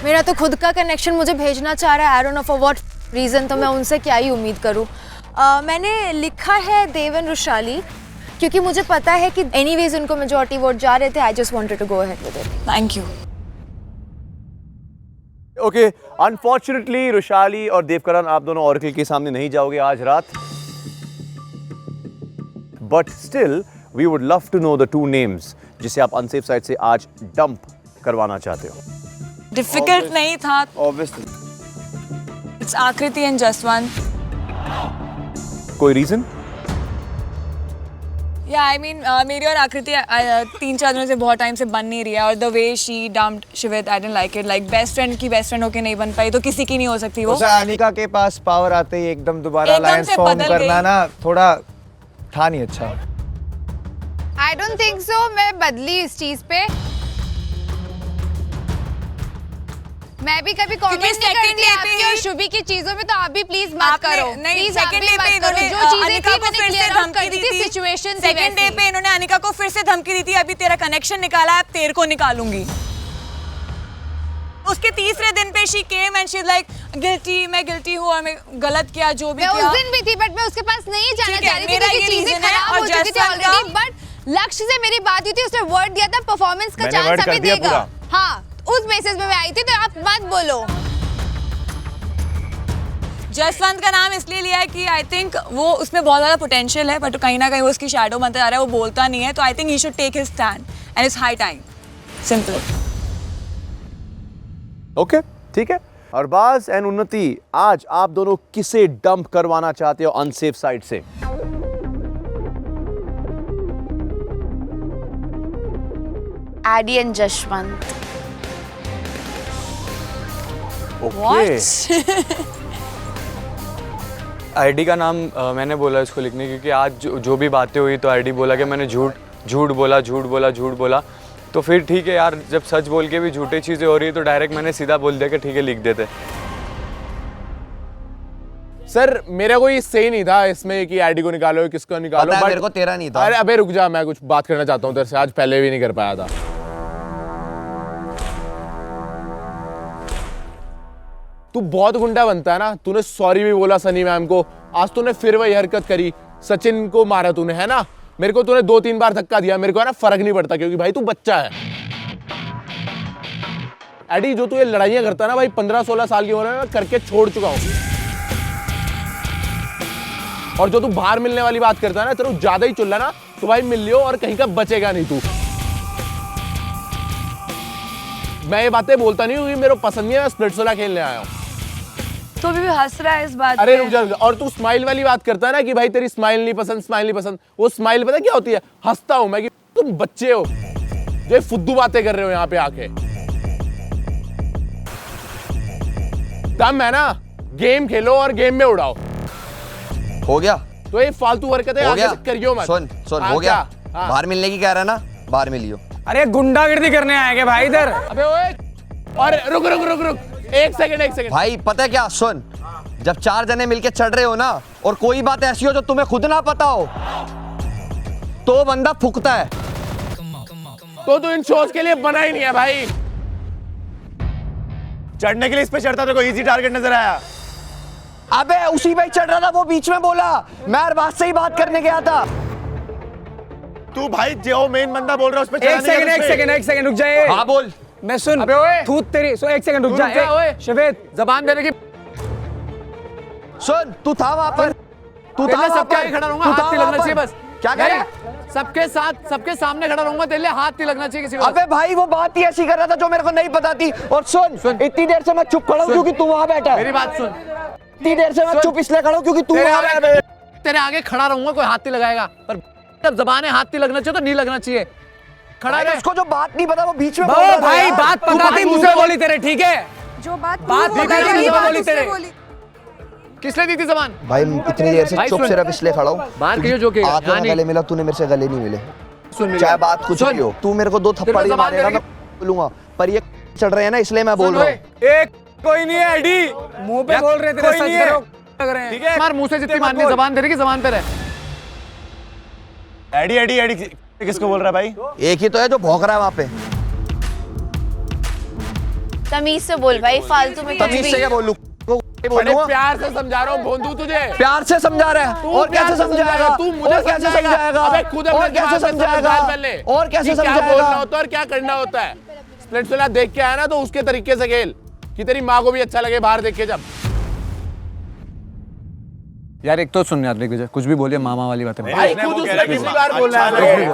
मेरा तो खुद का कनेक्शन मुझे भेजना चाह रहा है, I don't know for what reason, तो मैं उनसे क्या ही उम्मीद करूँ। मैंने लिखा है देव एंड रुशाली, क्योंकि मुझे पता है कि एनीवेज उनको मेजॉरिटी वोट जा रहे थे। I just wanted to go ahead with it. Thank you. Okay, unfortunately, Roshali और देवकरण आप दोनों Oracle के सामने नहीं जाओगे आज रात। But still, we would love to know the 2 names जिसे आप अनसेफ साइड से आज डंप करवाना चाहते हो। Difficult नहीं था। Obviously. It's Akriti and Jaswant. कोई रीजन? Yeah, I mean, मेरी और आकृति 3-4 दिनों से बहुत टाइम से बन नहीं रही है, और the way she dumped Shivit, I didn't like it. Like best friend की best friend होके नहीं बन पाई, तो किसी की नहीं हो सकती वो। उसे अनिका के पास पावर आते ही एकदम दोबारा एकदम अलायंस से फॉर्म बदल करना गई। ना थोड़ा था नहीं अच्छा। आई डोंट थिंक सो मैं बदली इस चीज पे। मैं भी कभी कमेंट नहीं करती आपकी और शुभी की चीजों में, तो आप भी प्लीज मत करो। नहीं, प्लीज आप सेकंड भी डे पे मत करो। इन्होंने जो चीजें अनिका थी को मैंने फिर से क्लियर आउट धमकी कर दी दी थी। थी। सिचुएशन सेकंड डे पे इन्होंने अनिका को फिर से धमकी दी थी, अभी तेरा कनेक्शन निकाला है, अब तेरे को निकालूंगी। उसके तीसरे दिन पे she came and she is like guilty, मैं गिल्टी हूँ और मैं गलत किया जो भी मैं किया। उस दिन भी थी, बट मैं उसके पास नहीं जाना ठीक है, चाह रही थी, मेरा क्योंकि ये चीजें reason है। खराब और हो चुकी थी जसवंत का- ऑलरेडी। बट लक्ष्य से मेरी बात हुई थी, उसने वर्ड दिया था परफॉर्मेंस का मैंने चांस word कर हमें दिया देगा। पूरा। हाँ, उस बेसिस पे मैं आई थी, तो आप मत बोलो। जसवंत का नाम इसलिए लिया है कि आई थिंक वो उसमें बहुत ज़्यादा पोटेंशियल है, बट कहीं ना कहीं वो उसकी शैडो बनता जा रहा है, वो बोलता नहीं है, तो I think he should take his stand and it's high time. Simple. Okay, ठीक है। अरबाज एंड उन्नति, आज आप दोनों किसे डंप करवाना चाहते हो अनसेफ साइड से? Addy and Jashwant. आईडी का नाम मैंने बोला इसको लिखने, क्योंकि आज जो भी बातें हुई तो आईडी बोला कि मैंने झूठ बोला। तो फिर ठीक है यार, जब सच बोल के भी झूठी चीज़ें हो रही है तो डायरेक्ट मैंने सीधा बोल दिया कि ठीक है लिख देते। सर मेरा कोई सही नहीं था इसमें कि आईडी को निकालो किसको निकालो। मेरे को तेरा नहीं था। अरे अबे रुक जा, मैं कुछ बात करना चाहता हूँ तेरे से, आज पहले भी नहीं कर पाया था। तू बहुत गुंडा बनता है ना, तूने सॉरी भी बोला सनी मैम को, आज तूने फिर वही हरकत करी, सचिन को मारा तूने, है ना। मेरे को तूने 2-3 बार धक्का दिया, मेरे को है ना फर्क नहीं पड़ता, क्योंकि भाई तू बच्चा है। एडी जो तू ये लड़ाइयां करता है ना भाई, 15-16 साल की उम्र में करके छोड़ चुका हूं। और जो तू बाहर मिलने वाली बात करता है ना, तेरे ज्यादा ही चुल्ला ना, तो भाई मिल लियो और कहीं का बचेगा नहीं तू। मैं ये बातें बोलता नहीं हूँ, मेरे को पसंद नहीं है, मैं स्प्लिट्सोला खेलने आया हूँ। तो अभी भी हंस रहा है इस बात अरे पे। रुक जा, और तू स्माइल वाली बात करता है ना कि भाई तेरी स्माइल नहीं पसंद। वो स्माइल पता क्या होती है? हंसता हूं मैं कि तुम बच्चे हो जो फुद्दू बातें कर रहे हो यहाँ पे आके। दम है ना, गेम खेलो और गेम में उड़ाओ। हो गया तो ये फालतू हरकतें आगे से करियो मत। सुन हो गया। बाहर मिलने की कह रहा ना, बाहर मिलियो। अरे गुंडागिर्दी करने आए क्या भाई इधर? अबे ओए, और रुक, एक सेकंड भाई पता है क्या, सुन, जब 4 जने मिलके चढ़ रहे हो ना और कोई बात ऐसी हो जो तुम्हें खुद ना पता हो तो बंदा फुकता है। तो इन शोज के लिए बना ही नहीं है भाई। चढ़ने के लिए इस पे चढ़ता तो कोई इजी टारगेट नजर आया। अबे उसी पे ही चढ़ रहा था, वो बीच में बोला, मैं अरबाज से ही बात करने गया था। तू भाई जो मेन बंदा बोल रहा है उस पे एक सेकंड रुक जाए। हाँ बोल। मैं सुन, अबे ओए तू तेरी एक सेकंड रुक जा। ओए शिवेत, जबान देने की। सुन, तू था वहां पर, तू था सबके आगे खड़ा रहूंगा, हाथ नहीं लगना चाहिए बस। क्या कह रहा है? सबके साथ, सबके सामने खड़ा रहूंगा, तेरे लिए हाथ नहीं लगना चाहिए किसी को। अबे भाई वो बात ही ऐसी कर रहा था जो मेरे को नहीं पता थी। और सुन, इतनी देर से मैं चुप खड़ा हूं क्योंकि तू वहां बैठा है। मेरी बात सुन, इतनी देर से मैं चुप इसलिए खड़ा हूं क्योंकि तू वहां बैठा है। तेरे आगे खड़ा रहूंगा, कोई हाथ नहीं लगाएगा, पर जब जबान है हाथ नहीं लगना चाहिए तो नहीं लगना चाहिए। खड़ा रहे। उसको जो बात नहीं पता वो बीच में बोल रहा था। भाई बात पता थी, मुझसे बोली तेरे, ठीक है? जो बात पता थी, मुझसे बोली तेरे। किसने दी थी जबान? भाई इतनी देर से चुप सिर्फ इसलिए खड़ा हूं। बात कहियो जो के आंखों में गले मिला, तूने मेरे से गले नहीं मिले। चाहे बात कुछ भी हो, तू मेरे को 2 थप्पड़ ही मारेगा मैं बोलूंगा, पर ये चढ़ रहे हैं ना इसलिए मैं बोल रहा हूं। एक कोई नहीं है एडी, मुंह पे बोल रहे तेरे, सच लग रहे हैं। ठीक है, मार मुंह से जितनी मारनी जबान तेरे की जबान पे रहे। एडी किसको बोल रहा है भाई? एक ही तो है जो भौंक रहा है वहां पे। तमीज से बोल भाई, फालतू में तमीज से क्या बोलूं? प्यार से समझा रहा हूँ भोंदू तुझे। प्यार से समझा रहा है और कैसे समझाएगा? तू मुझे कैसे समझाएगा? अबे खुद और कैसे समझाएगा? और कैसे समझाएगा? क्या बोलना होता है और क्या करना होता है। स्प्लिट्सविला देख के आया ना तो उसके तरीके से खेल कि तेरी माँ को भी अच्छा लगे बाहर देख के। जब यार एक तो सुन यार विजय, कुछ भी बोलिए मामा वाली बातें मत। भाई खुद उसने कितनी बार बोला है,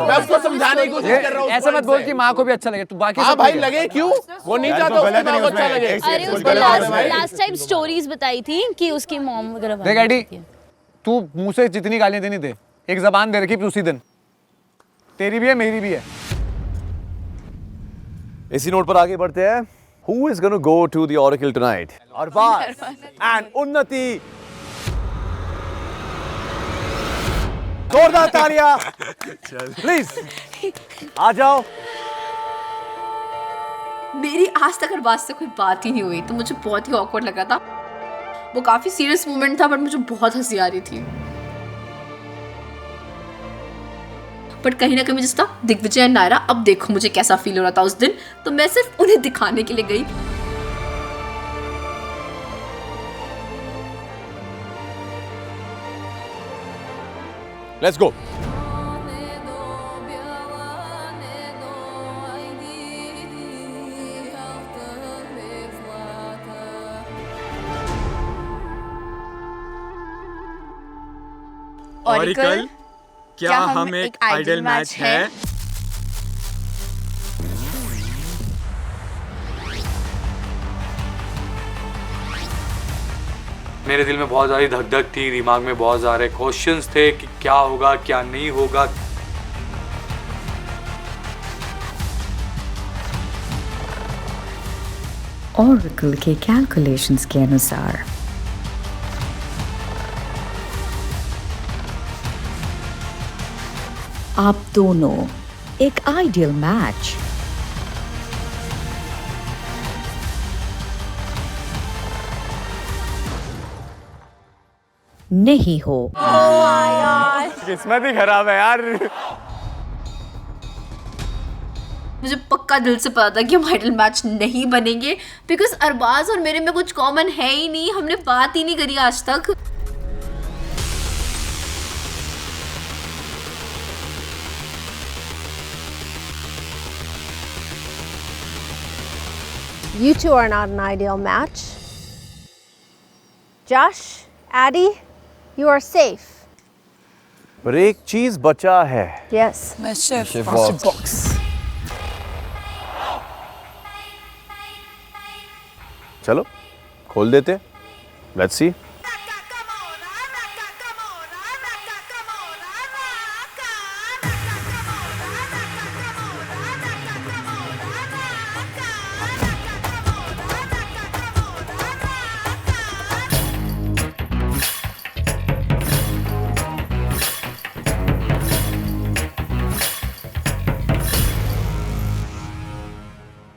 मैं उसको समझाने की कोशिश कर रहा हूँ। ऐसा मत बोल कि माँ को भी अच्छा लगे, तू बाकी हाँ सब भाई ठीक है। लगे क्यों? वो नहीं चाहता उसकी माँ को अच्छा लगे। अरे उसको लास्ट टाइम स्टोरीज बताई थी कि उसकी मॉम वगैरह। देख एडी, तू मुंह से जितनी गालियां देनी दे, एक जबान दे रखी उसी दिन, तेरी भी है मेरी भी है। इसी नोट पर आगे बढ़ते हैं। Who is going to go to the Oracle tonight? Arbaaz and उन्नति। जोरदार तालियां प्लीज। आ जाओ। मेरी आज तक अरबाज से कोई बात ही नहीं हुई तो मुझे बहुत ही ऑकवर्ड लगा था। वो काफी सीरियस मोमेंट था बट मुझे बहुत हंसी आ रही थी। बट कहीं ना कहीं जिस था दिग्विजय एंड नायरा, अब देखो मुझे कैसा फील हो रहा था उस दिन, तो मैं सिर्फ उन्हें दिखाने के लिए गई। Let's go. ऑरिकल, क्या हम एक आइडल मैच है? मेरे दिल में बहुत सारी धक धक थी, दिमाग में बहुत सारे क्वेश्चंस थे कि क्या होगा क्या नहीं होगा। ऑरेकल के कैलकुलेशंस के अनुसार आप दोनों एक आइडियल मैच नहीं हो। किस्मत ही खराब है यार। मुझे पक्का दिल से पता था कि हम आइडल मैच नहीं बनेंगे बिकॉज अरबाज और मेरे में कुछ कॉमन है ही नहीं, हमने बात ही नहीं करी आज तक। You two are not an ideal match. Josh, Addie, you are safe. पर एक चीज बचा है। Yes. Chef box. चलो खोल देते। Let's see.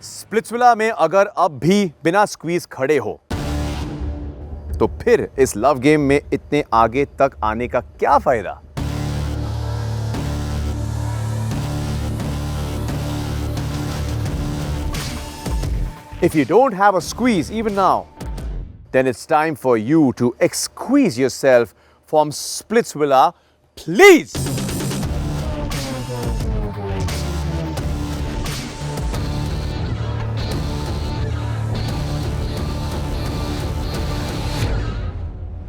स्प्लिट्सविला में अगर अब भी बिना स्क्वीज खड़े हो तो फिर इस लव गेम में इतने आगे तक आने का क्या फायदा? If you don't have a squeeze even now, then it's time for you to squeeze yourself from Splitsvilla, please.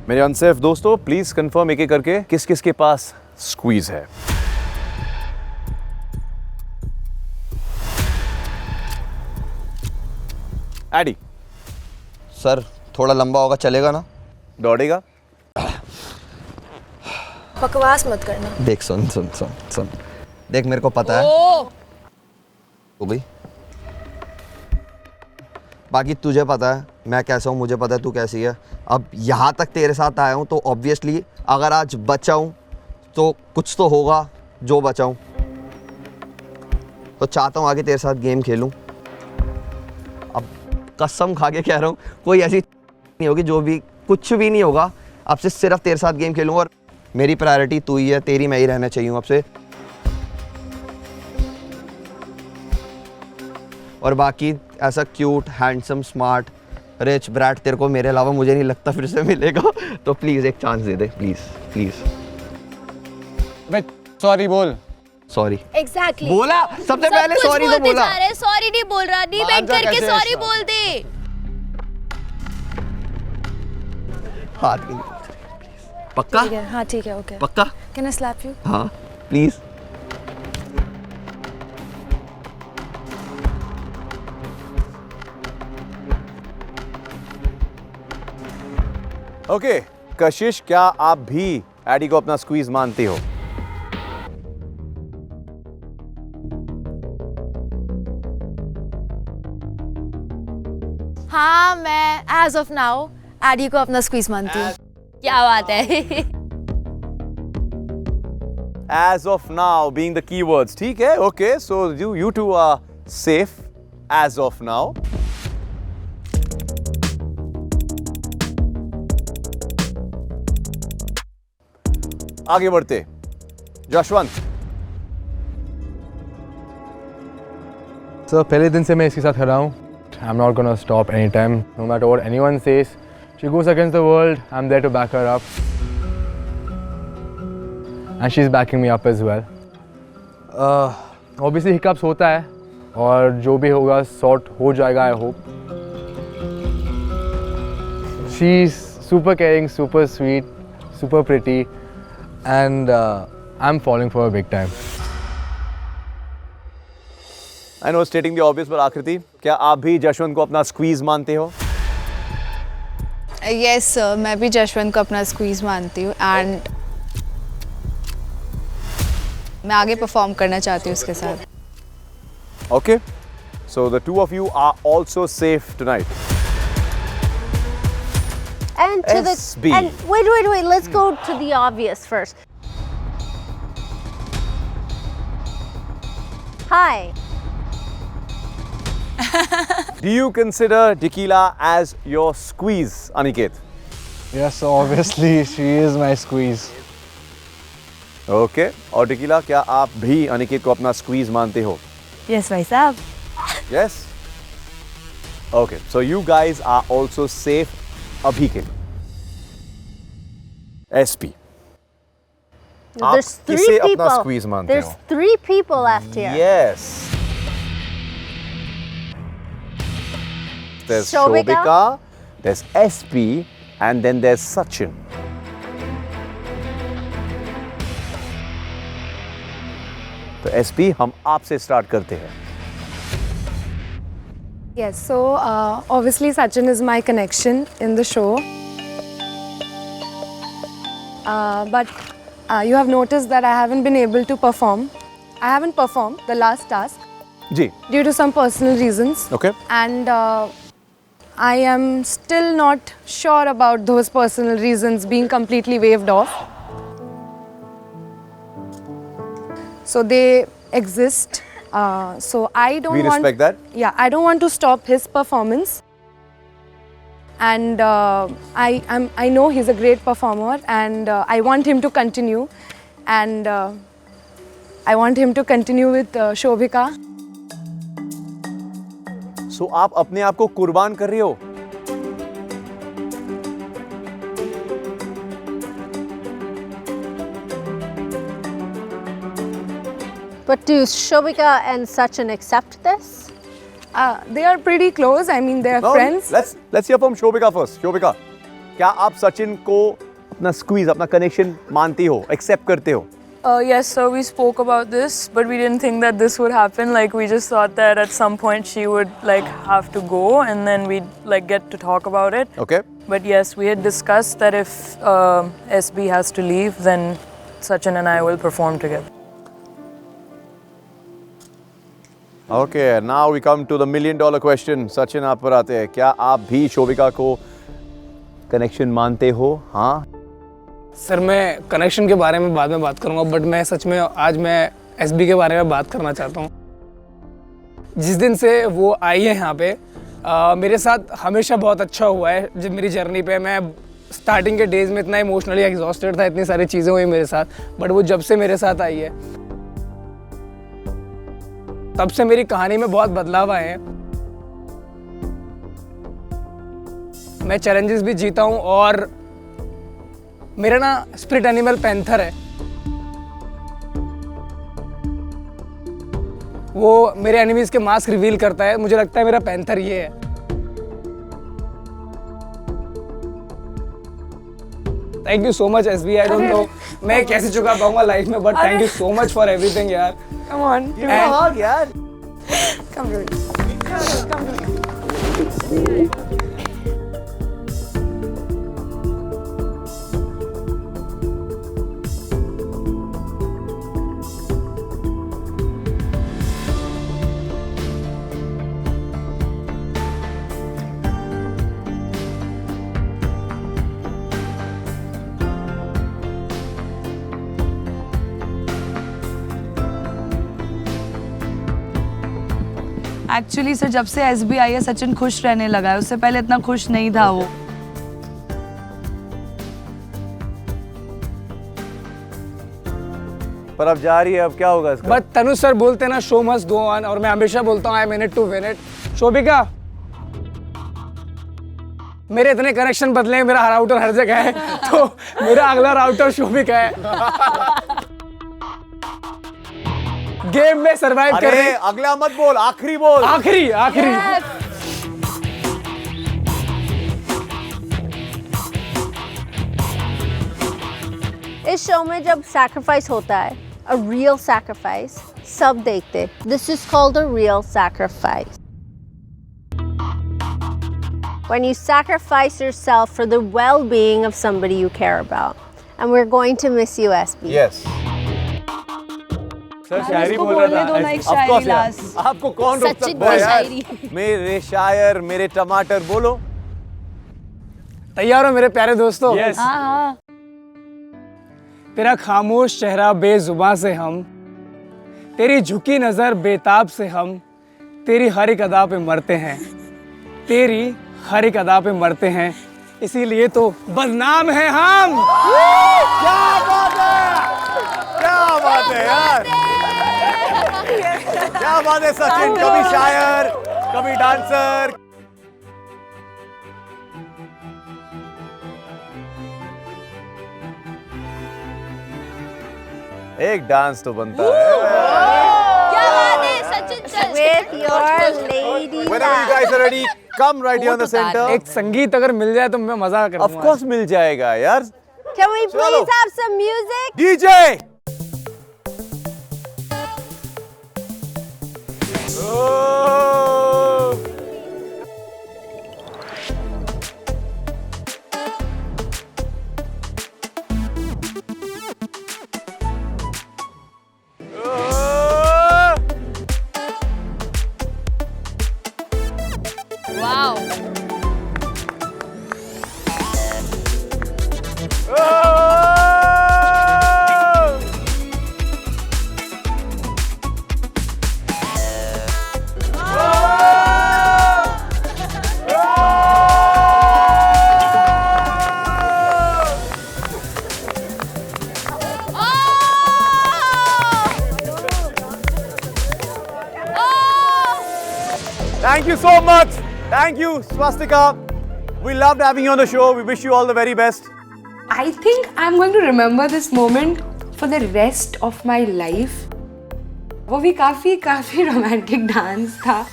मेरे अनसेफ दोस्तों, प्लीज कंफर्म एक एक करके किस किस के पास स्क्वीज है। एडी सर थोड़ा लंबा होगा, चलेगा ना? दौड़ेगा? बकवास मत करना। देख सुन सुन सुन सुन, देख मेरे को पता है हो गई, बाकी तुझे पता है मैं कैसा हूँ, मुझे पता है तू कैसी है। अब यहाँ तक तेरे साथ आया हूँ तो ऑब्वियसली अगर आज बचाऊँ तो कुछ तो होगा जो बचाऊँ, तो चाहता हूँ आगे तेरे साथ गेम खेलूँ। अब कसम खा के कह रहा हूँ कोई ऐसी नहीं होगी, जो भी कुछ भी नहीं होगा, अब से सिर्फ तेरे साथ गेम खेलूँगा और मेरी प्रायोरिटी तू ही है, तेरी मैं ही रहना चाहिए अब से। और बाकी ऐसा cute, handsome, smart, rich brat तेरे को मेरे अलावा मुझे नहीं लगता फिर से मिलेगा, तो प्लीज़ एक chance they they, please please. Sorry बोल। सॉरी एग्जैक्टली बोला, सबसे पहले सॉरी तो बोला। सॉरी नहीं बोल रहा, नी बेग करके सॉरी बोल दे। हाथ नहीं, पक्का? ठीक है, हाँ ठीक है, ओके। पक्का? Can I slap you? हाँ प्लीज़। ओके, कशिश क्या आप भी एडी को अपना स्क्वीज मानती हो? हाँ, मैं एज ऑफ नाउ एडी को अपना स्क्वीज मानती हूँ। क्या बात है। As of now being the keywords, ठीक है? Okay, so you two are safe as of now. आगे बढ़ते, जशवंत। सर पहले दिन से मैं इसके साथ खड़ा हूँ। I'm not gonna stop anytime, no matter what anyone says. She goes against the world, I'm there to back her up. And she's backing me up as well. Obviously hiccups होता है और जो भी होगा sort हो जाएगा, I hope. She's super caring, super sweet, super pretty, and I'm falling for her big time. I know stating the obvious, पर आकृति, क्या आप भी जशवंत को अपना स्क्वीज मानते हो? यस सर, मैं भी जशवंत को अपना स्क्वीज मानती हूँ एंड मैं आगे परफॉर्म करना चाहती हूँ उसके साथ। Okay, so the two of you are also safe tonight. And to SB. the and wait, let's go to the obvious first. Hi. Do you consider Tequila as your squeeze, Aniket? Yes, obviously she is my squeeze. Okay, और Tequila, क्या आप भी अनिकेत को अपना स्क्वीज मानते हो? यस भाई साहब। Yes? Okay, so you guys are also safe अभी के लिए। SP. आप There's three किसे अपना people. स्क्वीज मानते There's हो? 3 people left here. Yes. There's Shobhika. Shobhika, there's SP, and then there's Sachin. तो SP, हम आपसे स्टार्ट करते हैं। Yes, so obviously Sachin is my connection in the show. But you have noticed that I haven't been able to perform. I haven't performed the last task ji. due to some personal reasons. Okay. And I am still not sure about those personal reasons being completely waived off. So they exist So I don't We want. respect that. Yeah, I don't want to stop his performance. And I know he's a great performer, and I want him to continue, and I want him to continue with Shobhika. So आप अपने आप को कुर्बान कर रही हो? But do Shobhika and Sachin accept this? They are pretty close. I mean, they are No, friends. Let's hear from Shobhika first. Shobhika, क्या आप सचिन को अपना squeeze, अपना connection मानती हो, accept करते हो? Yes, so we spoke about this, but we didn't think that this would happen. Like, we just thought that at some point she would like have to go, and then we'd like get to talk about it. Okay. But yes, we had discussed that if SB has to leave, then Sachin and I will perform together. Okay, now we come to the $1 million question. Sachin आप पर आते हैं. क्या आप भी शोभिका को कनेक्शन मानते हो? हाँ. सर मैं कनेक्शन के बारे में बाद में बात करूंगा, बट मैं सच में आज मैं एसबी के बारे में बात करना चाहता हूँ. जिस दिन से वो आई है यहाँ पे मेरे साथ हमेशा बहुत अच्छा हुआ है. जब मेरी जर्नी पे मैं स्टार्टिंग के डेज में इतना इमोशनली एग्जॉस्टेड था, इतनी सारी चीज़ें हुई मेरे साथ, बट वो जब से मेरे साथ आई है तब से मेरी कहानी में बहुत बदलाव आए हैं. मैं चैलेंजेस भी जीता हूँ और मेरा ना स्पिरिट एनिमल पैंथर है. वो मेरे एनिमीज के मास्क रिवील करता है. मुझे लगता है मेरा पैंथर ये है. Thank you so much SB. I don't know मैं कैसे चुका पाऊंगा लाइफ में, but thank you so much for everything यार. Come on. Give me a hug, यार. Come to me. Come to me. Actually sir जब से एसबी आई है सचिन खुश रहने लगा है. उससे पहले इतना खुश नहीं था वो. पर अब जा रही है, अब क्या होगा इसका? बट तनु सर बोलते हैं ना शो मस्ट गो ऑन, और मैं हमेशा बोलता हूँ I am in it to win it. Shobhika मेरे इतने कनेक्शन बदले हैं, मेरा राउटर हर जगह है, तो मेरा अगला राउटर शोभिका है. गेम में सरवाइव कर रहे. अगला मत बोल, आखिरी बोल. आखिरी आखिरी. इस शो में जब सैक्रिफाइस होता है, a real sacrifice, सब देखते. This is called a real sacrifice. When you sacrifice yourself for the well-being of somebody you care about. And we're going to miss you, SB. Yes. Sir शायरी बोल रहा था. Of course यार. आपको कौन रोक सकता है यार? मेरे शायर, मेरे टमाटर, बोलो. तैयार हो मेरे प्यारे दोस्तों? Yes. हाँ. तेरा खामोश चेहरा बेजुबां से हम, तेरी झुकी नजर बेताब से हम, तेरी हर एक अदा पे मरते हैं, तेरी हर एक अदा पे मरते हैं, इसीलिए तो बदनाम है हम. क्या बात है, क्या बात है यार, क्या बात है सचिन. कभी शायर, कभी डांसर. एक डांस तो बनता है. क्या बात है Sachin sir. With your lady Whenever you guys are ready, come right here on the center. एक संगीत अगर मिल जाए तो मैं मजा करूंगा. Of course मिल जाएगा यार. Can we please have some music? DJ. Wow. Thank you so much. Thank you, Swastika. We loved having you on the show. We wish you all the very best. I think I'm going to remember this moment for the rest of my life. वो भी काफी रोमांटिक डांस था.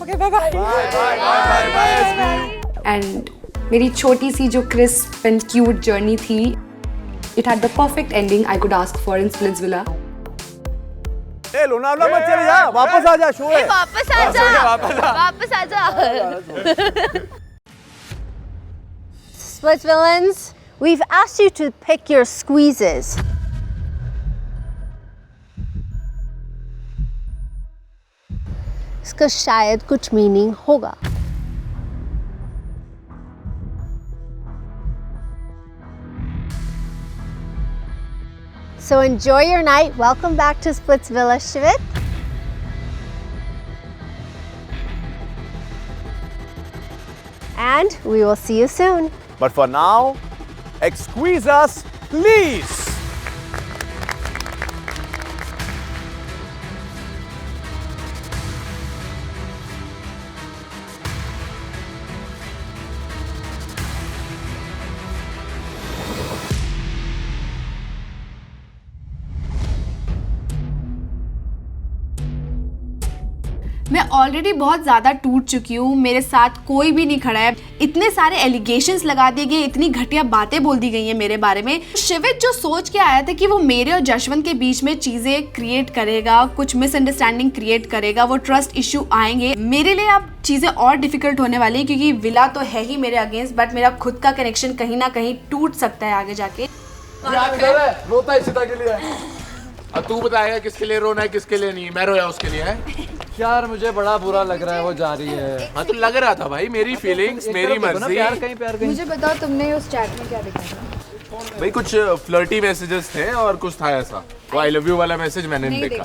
Okay, bye-bye. And मेरी छोटी सी जो crisp and cute journey थी, it had the perfect ending I could ask for in Splitsvilla. ए लोनावला मत चले जा, वापस आ जा, शो है. वापस आ जा, वापस आ जा. Splitsvillans, we've asked you to pick your squeezes. इसका शायद कुछ मीनिंग होगा. So enjoy your night. Welcome back to Splitsvilla, Shivit. And we will see you soon. But for now, excuse us, please. मैं ऑलरेडी बहुत ज़्यादा टूट चुकी हूँ. मेरे साथ कोई भी नहीं खड़ा है. इतने सारे एलिगेशंस लगा दिए गए, इतनी घटिया बातें बोल दी गई हैं मेरे बारे में. शिवित जो सोच के आया था कि वो मेरे और जशवंत के बीच में चीज़ें क्रिएट करेगा, कुछ मिसअंडरस्टैंडिंग क्रिएट करेगा, वो ट्रस्ट इशू आएंगे. मेरे लिए अब चीज़ें और डिफिकल्ट होने वाली हैं क्योंकि विला तो है ही मेरे अगेंस्ट, बट मेरा खुद का कनेक्शन कहीं ना कहीं टूट सकता है आगे जाके. रोता है सीता के लिए. अब तू बताएगा किसके लिए रोना है, किसके लिए नहीं. मैं रोया उसके लिए है. यार मुझे बड़ा बुरा लग रहा है वो जा रही है. हाँ तो लग रहा था भाई, मेरी फीलिंग्स, मेरी मर्जी. प्यार कहीं. मुझे बताओ तुमने उस चैट में क्या देखा था? भाई कुछ फ्लर्टी मैसेजेस थे और कुछ था ऐसा. वो आई लव यू वाला मैसेज मैंने नहीं देखा.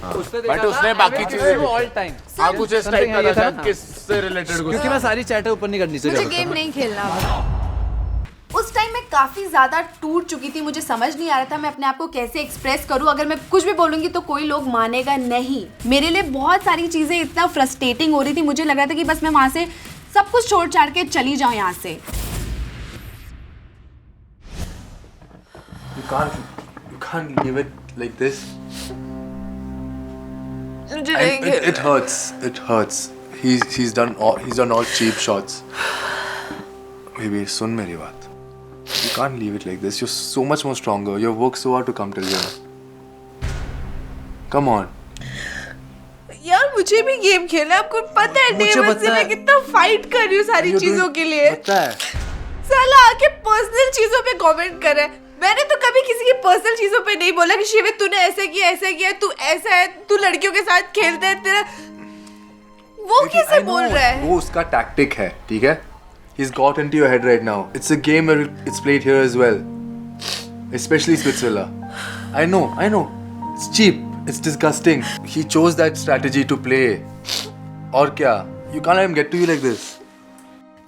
बट उसने बाकी चीजें ऑल टाइम. हाँ कुछ इस टाइप का था, किससे रिलेटेड कुछ. क्योंकि मैं सारी चैटें ऊपर नहीं करनी चाहिए. मुझे गेम नहीं खेलना. उस टाइम मैं काफ़ी ज़्यादा टूट चुकी थी. मुझे समझ नहीं आ रहा था मैं अपने आप को कैसे एक्सप्रेस करूं. अगर मैं कुछ भी बोलूँगी तो कोई लोग मानेगा नहीं. मेरे लिए बहुत सारी चीज़ें इतना फ्रस्ट्रेटिंग हो रही थी. मुझे लग रहा था कि बस मैं वहाँ से सब कुछ छोड़ छाड़ के चली जाऊँ यहाँ से. You can't leave it like this. It hurts. It hurts. He's done all cheap shots. Baby, सुन मेरी बात. You can't leave it like this. You're so much more stronger. You've worked so hard to come till here. Come on. यार मुझे भी गेम खेलना है. आपको पता है डे वन से मैं कितना फाइट कर रही हूँ सारी चीजों के लिए. पता है. साला आके पर्सनल चीजों पे कमेंट कर रहा है. मैंने तो कभी किसी की पर्सनल चीजों पे नहीं बोला कि शिवित तूने ऐसा किया, तू ऐसा है, तू लड़कियों के साथ खेलता है, तेरा वो कैसे बोल रहा है. वो उसका टैक्टिक है, ठीक है. He's got into your head right now. It's a game where it's played here as well. Especially Splitsvilla. I know. It's cheap. It's disgusting. He chose that strategy to play. और क्या? You can't let him get to you like this.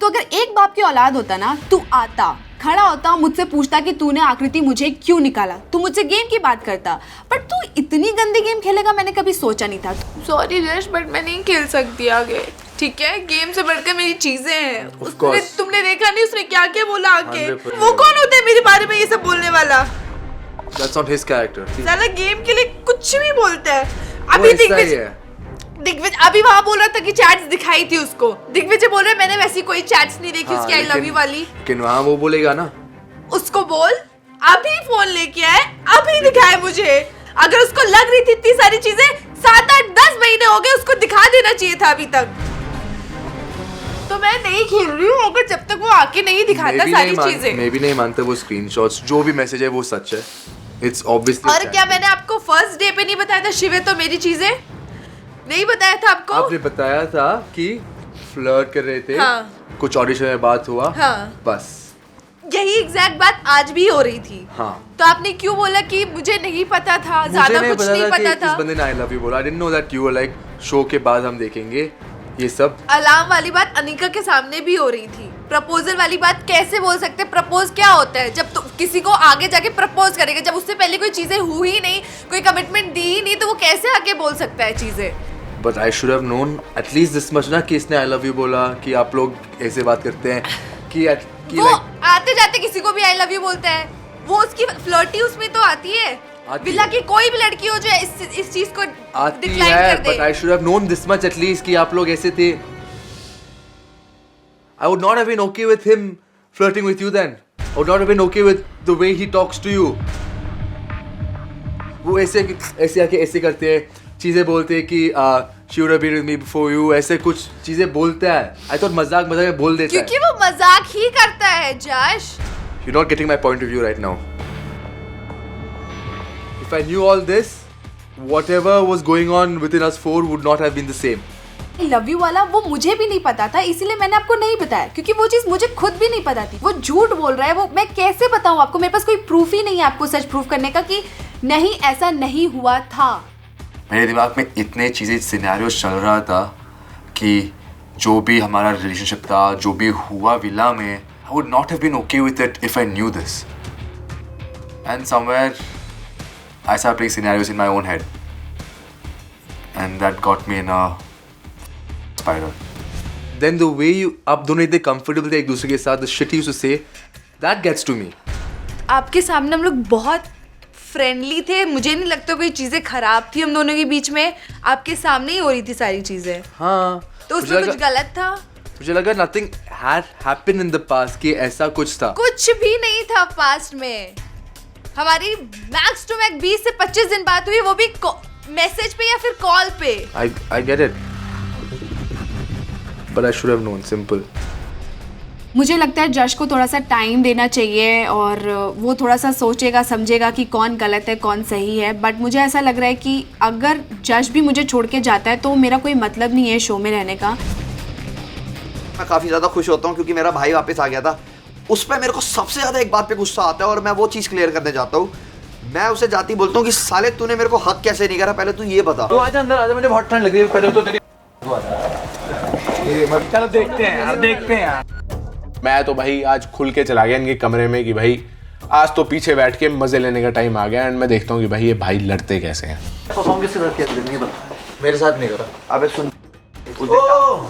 तो अगर एक बाप की औलाद होता ना, तू आता, खड़ा होता, मुझसे पूछता कि तूने आकृति मुझे क्यों निकाला. तू मुझसे गेम की बात करता. बट तू इतनी गंदी गेम खेलेगा मैंने कभी सोचा नहीं था. सॉरी जश, बट मैं नहीं खेल सकती आगे. ठीक है, गेम से बढ़कर मेरी चीजें हैं. तुमने देखा नहीं उसने क्या क्या बोला आके. वो कौन होता है मेरे बारे में ये सब बोलने वाला. That's not his character. साला गेम के लिए कुछ भी बोलता है. अभी दिग्विजय अभी वहाँ बोल रहा था कि चैट्स दिखाई थी उसको. दिग्विजय बोल रहा है मैंने वैसी कोई चैट्स नहीं देखी उसकी आई लव यू वाली. लेकिन वहाँ वो बोलेगा ना. उसको बोल अभी फोन लेके आए, अभी दिखाए मुझे. अगर उसको लग रही थी इतनी सारी चीजें, 7, 8, 10 महीने हो गए, उसको दिखा देना चाहिए था अभी तक. तो मैं नहीं खेल रही हूँ अगर जब तक वो आके नहीं दिखाता सारी चीजें. मैं भी नहीं मानता वो स्क्रीनशॉट्स जो भी मैसेज है वो सच है. It's obviously. और क्या मैंने आपको फर्स्ट डे पे नहीं बताया था शिवित तो मेरी चीजें नहीं बताया था आपको. आपने बताया था कि फ्लर्ट कर रहे थे. हाँ. कुछ ऑडिशन में बात हुआ. हाँ. बस यही एग्जैक्ट बात आज भी हो रही थी. हाँ. तो आपने क्यों बोला कि मुझे नहीं पता था, ज्यादा कुछ नहीं पता था. इस बंदे ने आई लव यू बोला. I didn't know that you were like show के बाद हम देखेंगे ये सब. अलार्म वाली बात अनिका के सामने भी हो रही थी. प्रपोजल वाली बात कैसे बोल सकते. प्रपोज क्या होता है जब तो किसी को आगे जाके प्रपोज करेगा. जब उससे पहले कोई चीजें हुई नहीं, कोई कमिटमेंट दी ही नहीं, तो वो कैसे आके बोल सकता है चीजें. But I should have known at least this much ना कि इसने I love you बोला, कि आप लोग ऐसे बात करते हैं, कि वो आते जाते किसी को भी I love you बोलता है, वो उसकी फ्लर्टी उसमें तो आती है। विला की कोई भी लड़की हो जो इस चीज को डिक्लाइन कर दे। But I should have known this much at least कि आप लोग ऐसे थे। I would not have been okay with him flirting with you then. I would not have been okay with the way he talks to you. वो ऐसे आके ऐसे करते हैं, चीजें बोलते हैं कि she would have been with me before you, ऐसे कुछ चीजें बोलता है। I thought मजाक में बोल देता है। क्योंकि वो मजाक ही करता है जश। You're not getting my point of view right now. If I knew all this, whatever was going on within us four would not have been the same. Love you वाला वो मुझे भी नहीं पता था, इसीलिए मैंने आपको नहीं बताया, क्योंकि वो चीज मुझे खुद भी नहीं पता थी। वो झूठ बोल रहा है, वो मैं कैसे बताऊं आपको? मेरे पास कोई प्रूफ ही नहीं है आपको सच प्रूफ करने का कि नहीं ऐसा नहीं हुआ था। मेरे दिमाग में इतने चीजें सिनेरियो चल रहा था कि जो भी हमारा रिलेशनशिप था, जो भी हुआ विला में, I would not have been okay with it if I knew this. And somewhere I started playing scenarios in my own head, and that got me in a spiral. Then the way आप दोनों इतने comfortable थे एक दूसरे के साथ, the shit you used to say, that gets to me. आपके सामने हम लोग बहुत फ्रेंडली थे, मुझे नहीं लगता कोई चीजें खराब थी हम दोनों के बीच में, आपके सामने ही हो रही थी सारी चीजें। हाँ, तो उसमें कुछ गलत था? मुझे लगा nothing had happened in the past, कि ऐसा कुछ था। कुछ भी नहीं था पास्ट में। हमारी मैक्स टू मैक्स 20 से 25 दिन बात हुई, वो भी मैसेज पे या फिर कॉल पे। I get it, but I should have known. Simple. मुझे लगता है जश को थोड़ा सा टाइम देना चाहिए और वो थोड़ा सा सोचेगा समझेगा कि कौन गलत है कौन सही है। बट मुझे ऐसा लग रहा है कि अगर जश भी मुझे छोड़ के जाता है तो मेरा कोई मतलब नहीं है शो में रहने का। मैं काफ़ी ज़्यादा खुश होता हूँ क्योंकि मेरा भाई वापस आ गया था। उस पर मेरे को सबसे ज़्यादा एक बात पे गुस्सा आता है और मैं वो चीज़ क्लियर करने जाता हूँ। मैं उसे जाती बोलता हूँ कि साले तूने मेरे को हक कैसे नहीं करा, पहले तू ये बता। तू आजा अंदर आजा, मुझे बहुत ठंड लग रही है, पहले तो तेरी चलो देखते हैं यार, देखते हैं यार। मैं तो भाई आज खुल के चला गया इनके कमरे में कि भाई आज तो पीछे बैठ के मजे लेने का टाइम आ गया एंड मैं देखता हूँ कि भाई ये भाई लड़ते कैसे हैं। परफॉर्म किसके साथ किया तुमने, बता। मेरे साथ नहीं करा। अबे सुन,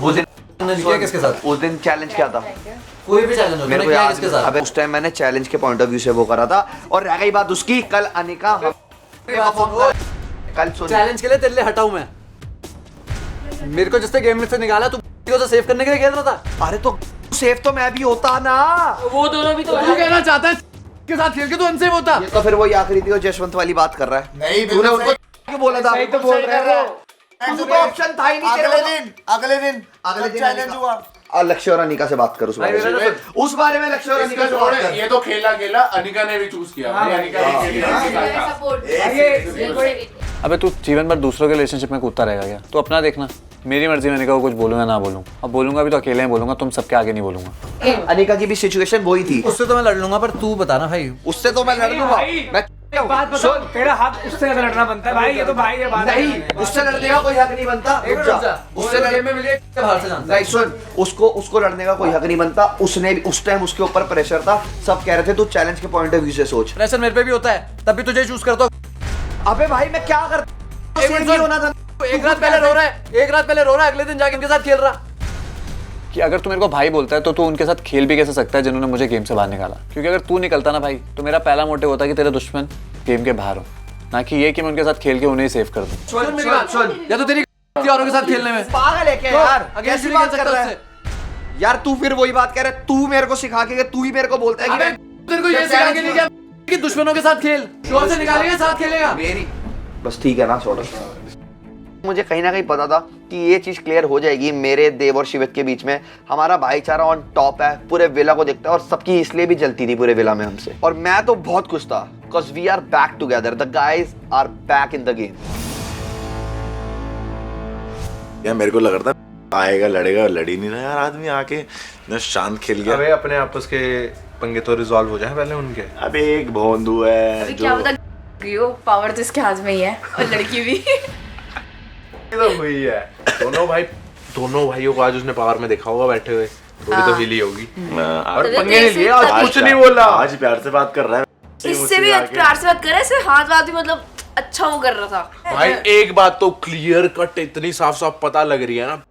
उस दिन किसके साथ? उस दिन चैलेंज क्या था? कोई भी चैलेंज हो, मेरे को याद किसके साथ? अबे उस टाइम मैंने चैलेंज के पॉइंट ऑफ व्यू से वो करा था। और रह गई बात उसकी, कल अनिका कल सुन, चैलेंज के लिए तेरे लिए हटाऊं मैं? मेरे को जिससे गेम में से निकाला तू को सेव करने के लिए खेल रहा था। अरे तो सेफ तो मैं भी होता ना। वो दोनों भी तो तू कहना चाहता है के साथ खेल के तू अनसेफ होता। ये तो फिर वो आखिरी थी, वो जसवंत वाली बात कर रहा है। नहीं, तूने उनको क्यों बोला था? नहीं तो बोल रहे हैं वो तो ऑप्शन था ही नहीं। अगले दिन चैलेंज हुआ। लक्ष्य और अनिका से बात कर उस बारे में। लक्ष्य और अनिका से बात कर। ये तो खेला अनिका ने भी चूज किया। अबे तू जीवन भर दूसरों के रिलेशनशिप में कूदता रहेगा क्या? तू अपना देखना। मेरी मर्जी में अनिका को कुछ बोलूँ या ना बोलूँ। अब बोलूंगा भी तो अकेले ही बोलूंगा, तुम सबके आगे नहीं बोलूंगा। अनिका की भी सिचुएशन वही थी। उससे तो मैं लड़ लूंगा, पर तू बता ना भाई। उससे तो मैं लड़ लूंगा। मैं बात बता, तेरा हक उससे लड़ना बनता है भाई। ये तो भाई ये बात नहीं, उससे लड़ने का कोई हक नहीं बनता। उससे लड़ने में मिले बाहर से जानता है। सुन, उसको लड़ने का कोई हक नहीं बनता। उसने उस टाइम उसके ऊपर प्रेशर था, सब कह रहे थे तू चैलेंज के पॉइंट ऑफ व्यू से सोच। प्रेशर मेरे पे भी होता है, तब भी तुझे चूज करता हूं। अबे भाई मैं क्या करता? एक रात पहले रो रहा है, अगले दिन जाके इनके साथ खेल रहा। कि अगर तू मेरे को भाई बोलता है तो तू उनके साथ खेल भी कैसे सकता है जिन्होंने मुझे गेम से बाहर निकाला? क्योंकि अगर तू निकलता ना भाई तो मेरा पहला मोटिव होता कि तेरे दुश्मन गेम के बाहर हो, ना कि ये कि मैं उनके साथ खेल के उन्हें सेव कर दूं। सुन, या तो तेरी औरों के साथ खेलने में पागल है क्या यार? कैसी बात कर रहा है यार? तू फिर वही बात कह रहा है। तू मेरे को सिखा के तू ही मेरे को बोलता है कि तेरे को ये सिखा के नहीं किया कि दुश्मनों के साथ खेल, शोर से निकालेगा साथ खेलेगा। मेरी बस ठीक है ना, छोड़ो। मुझे कहीं ना कहीं पता था कि ये चीज क्लियर हो जाएगी। मेरे देव और शिवित के बीच में हमारा भाईचारा ऑन टॉप है, पूरे विला को देखता है और सबकी इसलिए भी जलती थी पूरे विला में हमसे। और मैं तो बहुत खुश था because we are back together, the guys are back in the game. यार मेरे को लग रहा था आएगा लड़ेगा, लड़ी नहीं ना यार। आदमी आके ना शांत खेल गया। अबे अपने आपस के पंगे तो रिजॉल्व हो जाए पहले उनके। अबे एक भोंदू है क्या पता पावर तो इसके हाथ में ही है और लड़की भी। तो हुई है। दोनों भाइयों को आज उसने पावर में देखा होगा बैठे हुए, थोड़ी तो हिली होगी। और पंगे नहीं लिए, आज कुछ नहीं बोला। आज प्यार से बात कर रहा है। इससे भी प्यार से बात कर रहा है, हाथ वाथ भी मतलब अच्छा अच्छा वो कर रहा था। भाई एक बात तो क्लियर कट इतनी साफ साफ पता लग रही है ना,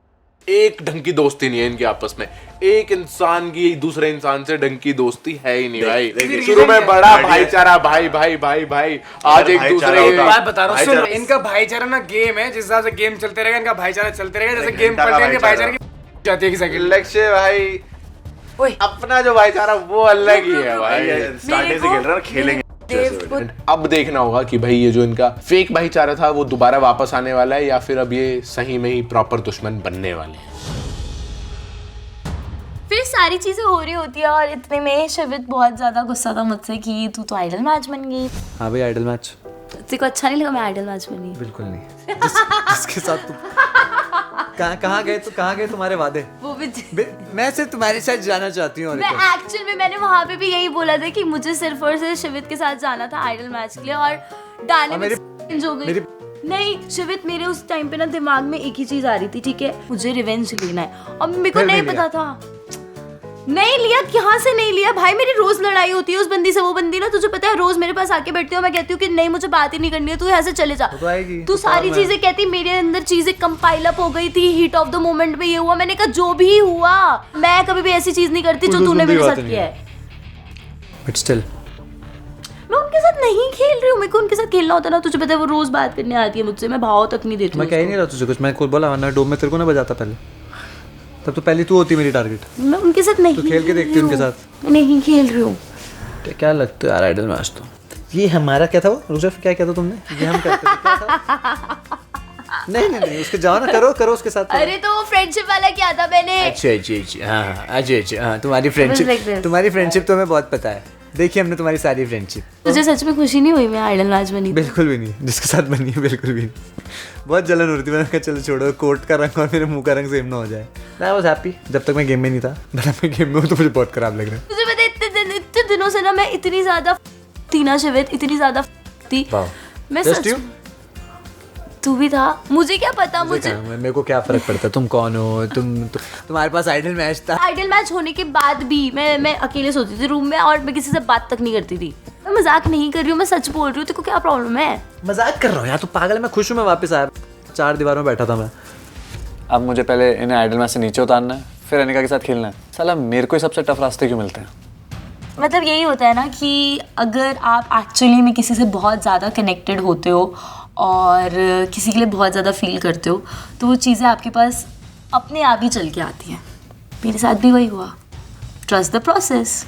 एक ढंग की दोस्ती नहीं है इनके आपस में। एक इंसान की दूसरे इंसान से ढंग की दोस्ती है ही नहीं भाई। शुरू में बड़ा भाईचारा, भाई भाई भाई भाई, आज एक दूसरे बात बता रहा हूँ, इनका भाईचारा ना गेम है, जिस हिसाब से गेम चलते रहेगा इनका भाईचारा चलते रहेगा, जैसे गेम पलटेंगे भाईचारे की जाती है कि सेकंड। लक्ष्य भाई अपना जो भाईचारा वो अलग ही है भाई, स्टार्टिंग से खेल रहा है, खेलेंगे। अब देखना होगा कि भाई ये जो इनका फेक भाईचारा था वो दोबारा वापस आने वाला है या फिर अब ये सही में ही प्रॉपर दुश्मन बनने वाले हैं। फिर सारी चीजें हो रही होती है और इतने में शिवित बहुत ज्यादा गुस्सा था मुझसे कि तू तो आइडल मैच बन गई। हाँ भाई आइडल मैच तेरे को अच्छा नहीं लगा मैं आइडल मैच बनी? बिल्कुल नहीं। जिसके साथ तुम कहाँ गए तुम्हारे वादे? वो भी मैं सिर्फ तुम्हारे साथ जाना चाहती हूँ। मैं एक्चुअल में मैंने वहाँ पे भी यही बोला था कि मुझे सिर्फ और सिर्फ शिवित के साथ जाना था आइडल मैच के लिए, और डाले में हो गई। नहीं शिवित, मेरे उस टाइम पे ना दिमाग में एक ही चीज आ रही थी, ठीक है मुझे रिवेंज लेना है, और मेरे को नहीं पता था। नहीं लिया, कहाँ से नहीं लिया भाई, मेरी रोज लड़ाई होती है उस बंदी से। वो बंदी ना तुझे पता है रोज मेरे पास आके बैठती हो, मैं कहती हूँ कि नहीं मुझे बात ही नहीं करनी है, तू यहाँ से चले जा। तू सारी चीजें कहती, मेरे अंदर चीजें कंपाइल अप हो गई थी, हीट ऑफ द मोमेंट में ये हुआ। मैंने कहा जो भी हुआ, मैं कभी भी ऐसी चीज नहीं करती जो तूने मेरे साथ किया है। बट स्टिल मैं उनके साथ नहीं खेल रही हूँ, मेरे को उनके साथ खेलना होता ना, तुझे पता है वो रोज बात करने आती है मुझसे, मैं भाव तक नहीं देती। मैं कह ही नहीं रहा तुझे कुछ, मैं खुद बोला वरना डोम में तेरे को ना बजाता पहले। तब तो पहले तू होती मेरी टारगेट। मैं उनके साथ नहीं, तो खेल के देखती उनके साथ। मैं नहीं खेल रही हूँ। क्या लगता है यार आइडल मैच तो ये हमारा क्या था वो रुजफ, क्या कहता तुमने ये हम करते थे क्या था? नहीं उसके जाओ ना, करो उसके साथ। अरे तो फ्रेंडशिप वाला क्या था मैंने। अच्छा हाँ तुम्हारी फ्रेंडशिप तो हमें बहुत पता है, देखिए हमने तुम्हारी सारी फ्रेंडशिप। तुझे सच में खुशी नहीं हुई मैं आइडल मैच बनी? बिल्कुल भी नहीं, जिसके साथ बनी है बिल्कुल भी नहीं। बहुत जलन हो रही थी, मैंने कहा चलो छोड़ो, कोट का रंग और मेरे मुंह का रंग सेम ना हो जाए। आई वाज हैप्पी जब तक मैं गेम में नहीं था, बट मैं गेम में हूँ तो मुझे बहुत खराब लग रहा है। तुझे पता है इतने दिनों से ना मैं इतनी ज्यादा थी ना शिवित, इतनी ज्यादा थी मैं सच। तू भी था, मुझे क्या पता, मुझे मेरे को क्या फर्क पड़ता, तुम कौन हो, तुम्हारे पास आइडल मैच था। आइडल मैच होने के बाद भी मैं अकेले सोती थी रूम में और मैं किसी से बात तक नहीं करती थी। मैं मजाक नहीं कर रही हूँ, मैं सच बोल रही हूँ। तेरे को क्या प्रॉब्लम है? मजाक कर रहा हूँ यार, तू पागल है। मैं खुश हूँ, मैं वापस आया, 4 दीवारों में बैठा था मैं। अब मुझे पहले इन्हें आइडल मैच से नीचे उतारना है, फिर अनिका के साथ खेलना है। साला मेरे को ही सबसे टफ रास्ते क्यों मिलते हैं? मतलब यही होता है ना कि अगर आप एक्चुअली में किसी से बहुत ज़्यादा कनेक्टेड होते हो और किसी के लिए बहुत ज़्यादा फील करते हो तो वो चीज़ें आपके पास अपने आप ही चल के आती हैं। मेरे साथ भी वही हुआ। Trust the process.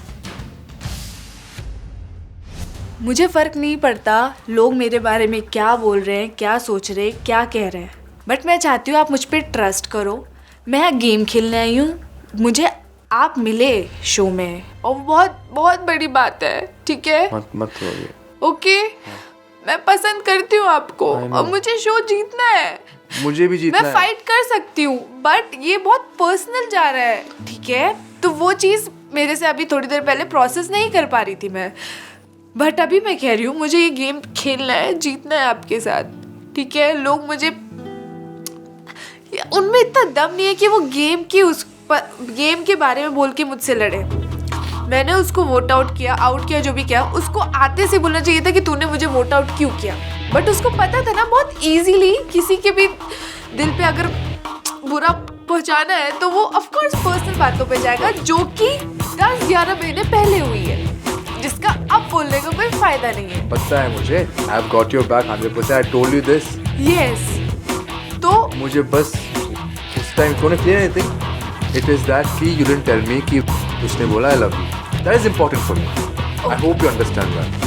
मुझे फ़र्क नहीं पड़ता लोग मेरे बारे में क्या बोल रहे हैं, क्या सोच रहे हैं, क्या कह रहे हैं, बट मैं चाहती हूँ आप मुझ पर ट्रस्ट करो। मैं गेम खेलने आई हूँ, मुझे आप मिले शो में, और बहुत बहुत बड़ी बात है, ठीक है? मत ओके, मैं पसंद करती हूँ आपको और मुझे शो जीतना है। मुझे भी जीतना है। मैं फाइट कर सकती हूँ बट ये बहुत पर्सनल जा रहा है, ठीक है? तो वो चीज़ मेरे से अभी थोड़ी देर पहले प्रोसेस नहीं कर पा रही थी मैं, बट अभी मैं कह रही हूँ मुझे ये गेम खेलना है, जीतना है आपके साथ, ठीक है? लोग मुझे, उनमें इतना दम नहीं है कि वो गेम के बारे में बोल के मुझसे लड़े। मैंने उसको वोट आउट किया जो भी किया, उसको आते से बोलना चाहिए था कि तूने मुझे वोट आउट क्यों किया, बट उसको पता था ना बहुत इजीली किसी के भी दिल पे अगर बुरा पहुंचाना है तो वो ऑफ कोर्स पर्सनल बातों पे जाएगा, जो कि 10-11 महीने पहले हुई है, जिसका अब बोलने का कोई फायदा नहीं है। पता है मुझे, I have got your back 100%. I told you this. Yes. तो मुझे बस उस टाइम तूने क्लियर नहीं थी। It is that कि you didn't tell me कि उसने बोला I love you. That is important for me. I hope you understand that.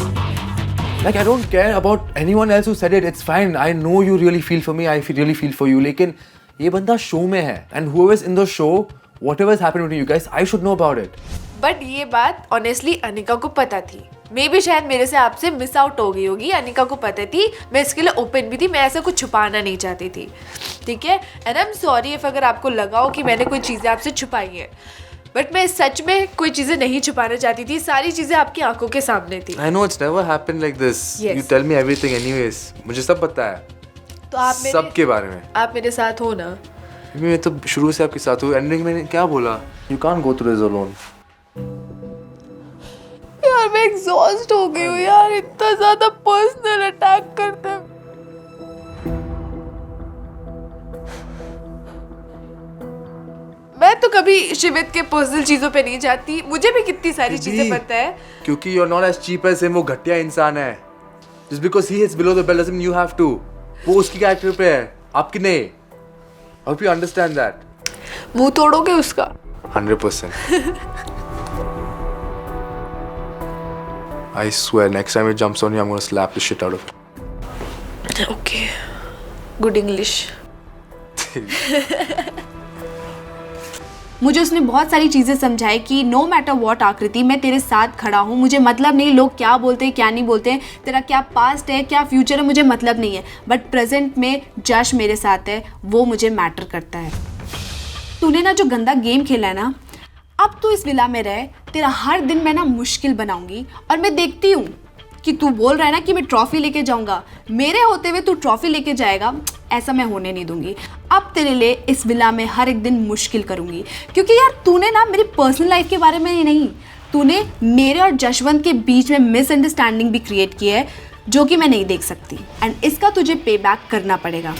Like I don't care about anyone else who said it. It's fine. I know you really feel for me. I really feel for you. लेकिन ये बंदा शो में है, and whoever's in the show, whatever has happened between you guys, I should know about it. But ये बात ऑनेस्टली अनिका को पता थी, मे भी शायद मेरे से आपसे मिस आउट हो गई होगी। अनिका को पता थी, मैं इसके लिए ओपन भी थी, मैं ऐसा कुछ छुपाना नहीं चाहती थी, ठीक है? And I am sorry if अगर आपको लगा हो कि मैंने कोई चीज़ें आपसे छुपाई हैं, बट मैं सच में कोई चीज़ें नहीं छुपाना चाहती थी, सारी चीज़ें आपकी आंखों के सामने थी। I know it's never happened like this. Yes. You tell me everything anyways. मुझे सब पता है, तो आप सब के बारे में। आप मेरे साथ हो ना? मैं तो शुरू से आपके साथ हूँ। एंडिंग में क्या बोला? You can't go through this alone. यार मैं एग्जॉस्ट हो गई हूँ यार, इतना ज़्यादा पर्सनल अटैक करते हैं। तो कभी शिवित के पर्सनल चीजों पे नहीं जाती, मुझे भी कितनी सारी चीजें पता है। क्योंकि you're not as cheap as him, वो घटिया इंसान है। Just because he hits below the belt doesn't mean you have to. वो उसकी कैरेक्टर पे है, आपकी नहीं। I hope you understand that. मुंह तोड़ोगे उसका? 100%. I swear, next time it jumps on you, I'm gonna slap the shit out of it. Okay. Good English. मुझे उसने बहुत सारी चीज़ें समझाई कि नो मैटर वॉट आकृति, मैं तेरे साथ खड़ा हूँ, मुझे मतलब नहीं लोग क्या बोलते हैं क्या नहीं बोलते हैं, तेरा क्या पास्ट है क्या फ्यूचर है मुझे मतलब नहीं है, बट प्रेजेंट में जश मेरे साथ है, वो मुझे मैटर करता है। तूने ना जो गंदा गेम खेला है ना, अब तू इस विला में रहे, तेरा हर दिन मैं ना मुश्किल बनाऊंगी। और मैं देखती हूँ कि तू बोल रहा है ना कि मैं ट्रॉफी लेके जाऊंगा, मेरे होते हुए तू ट्रॉफी लेके जाएगा, ऐसा मैं होने नहीं दूंगी। अब तेरे लिए इस विला में हर एक दिन मुश्किल करूंगी, क्योंकि यार तूने ना मेरी पर्सनल लाइफ के बारे में ही नहीं, तूने मेरे और जशवंत के बीच में मिसअंडरस्टैंडिंग भी क्रिएट की है, जो कि मैं नहीं देख सकती, एंड इसका तुझे पे बैक करना पड़ेगा।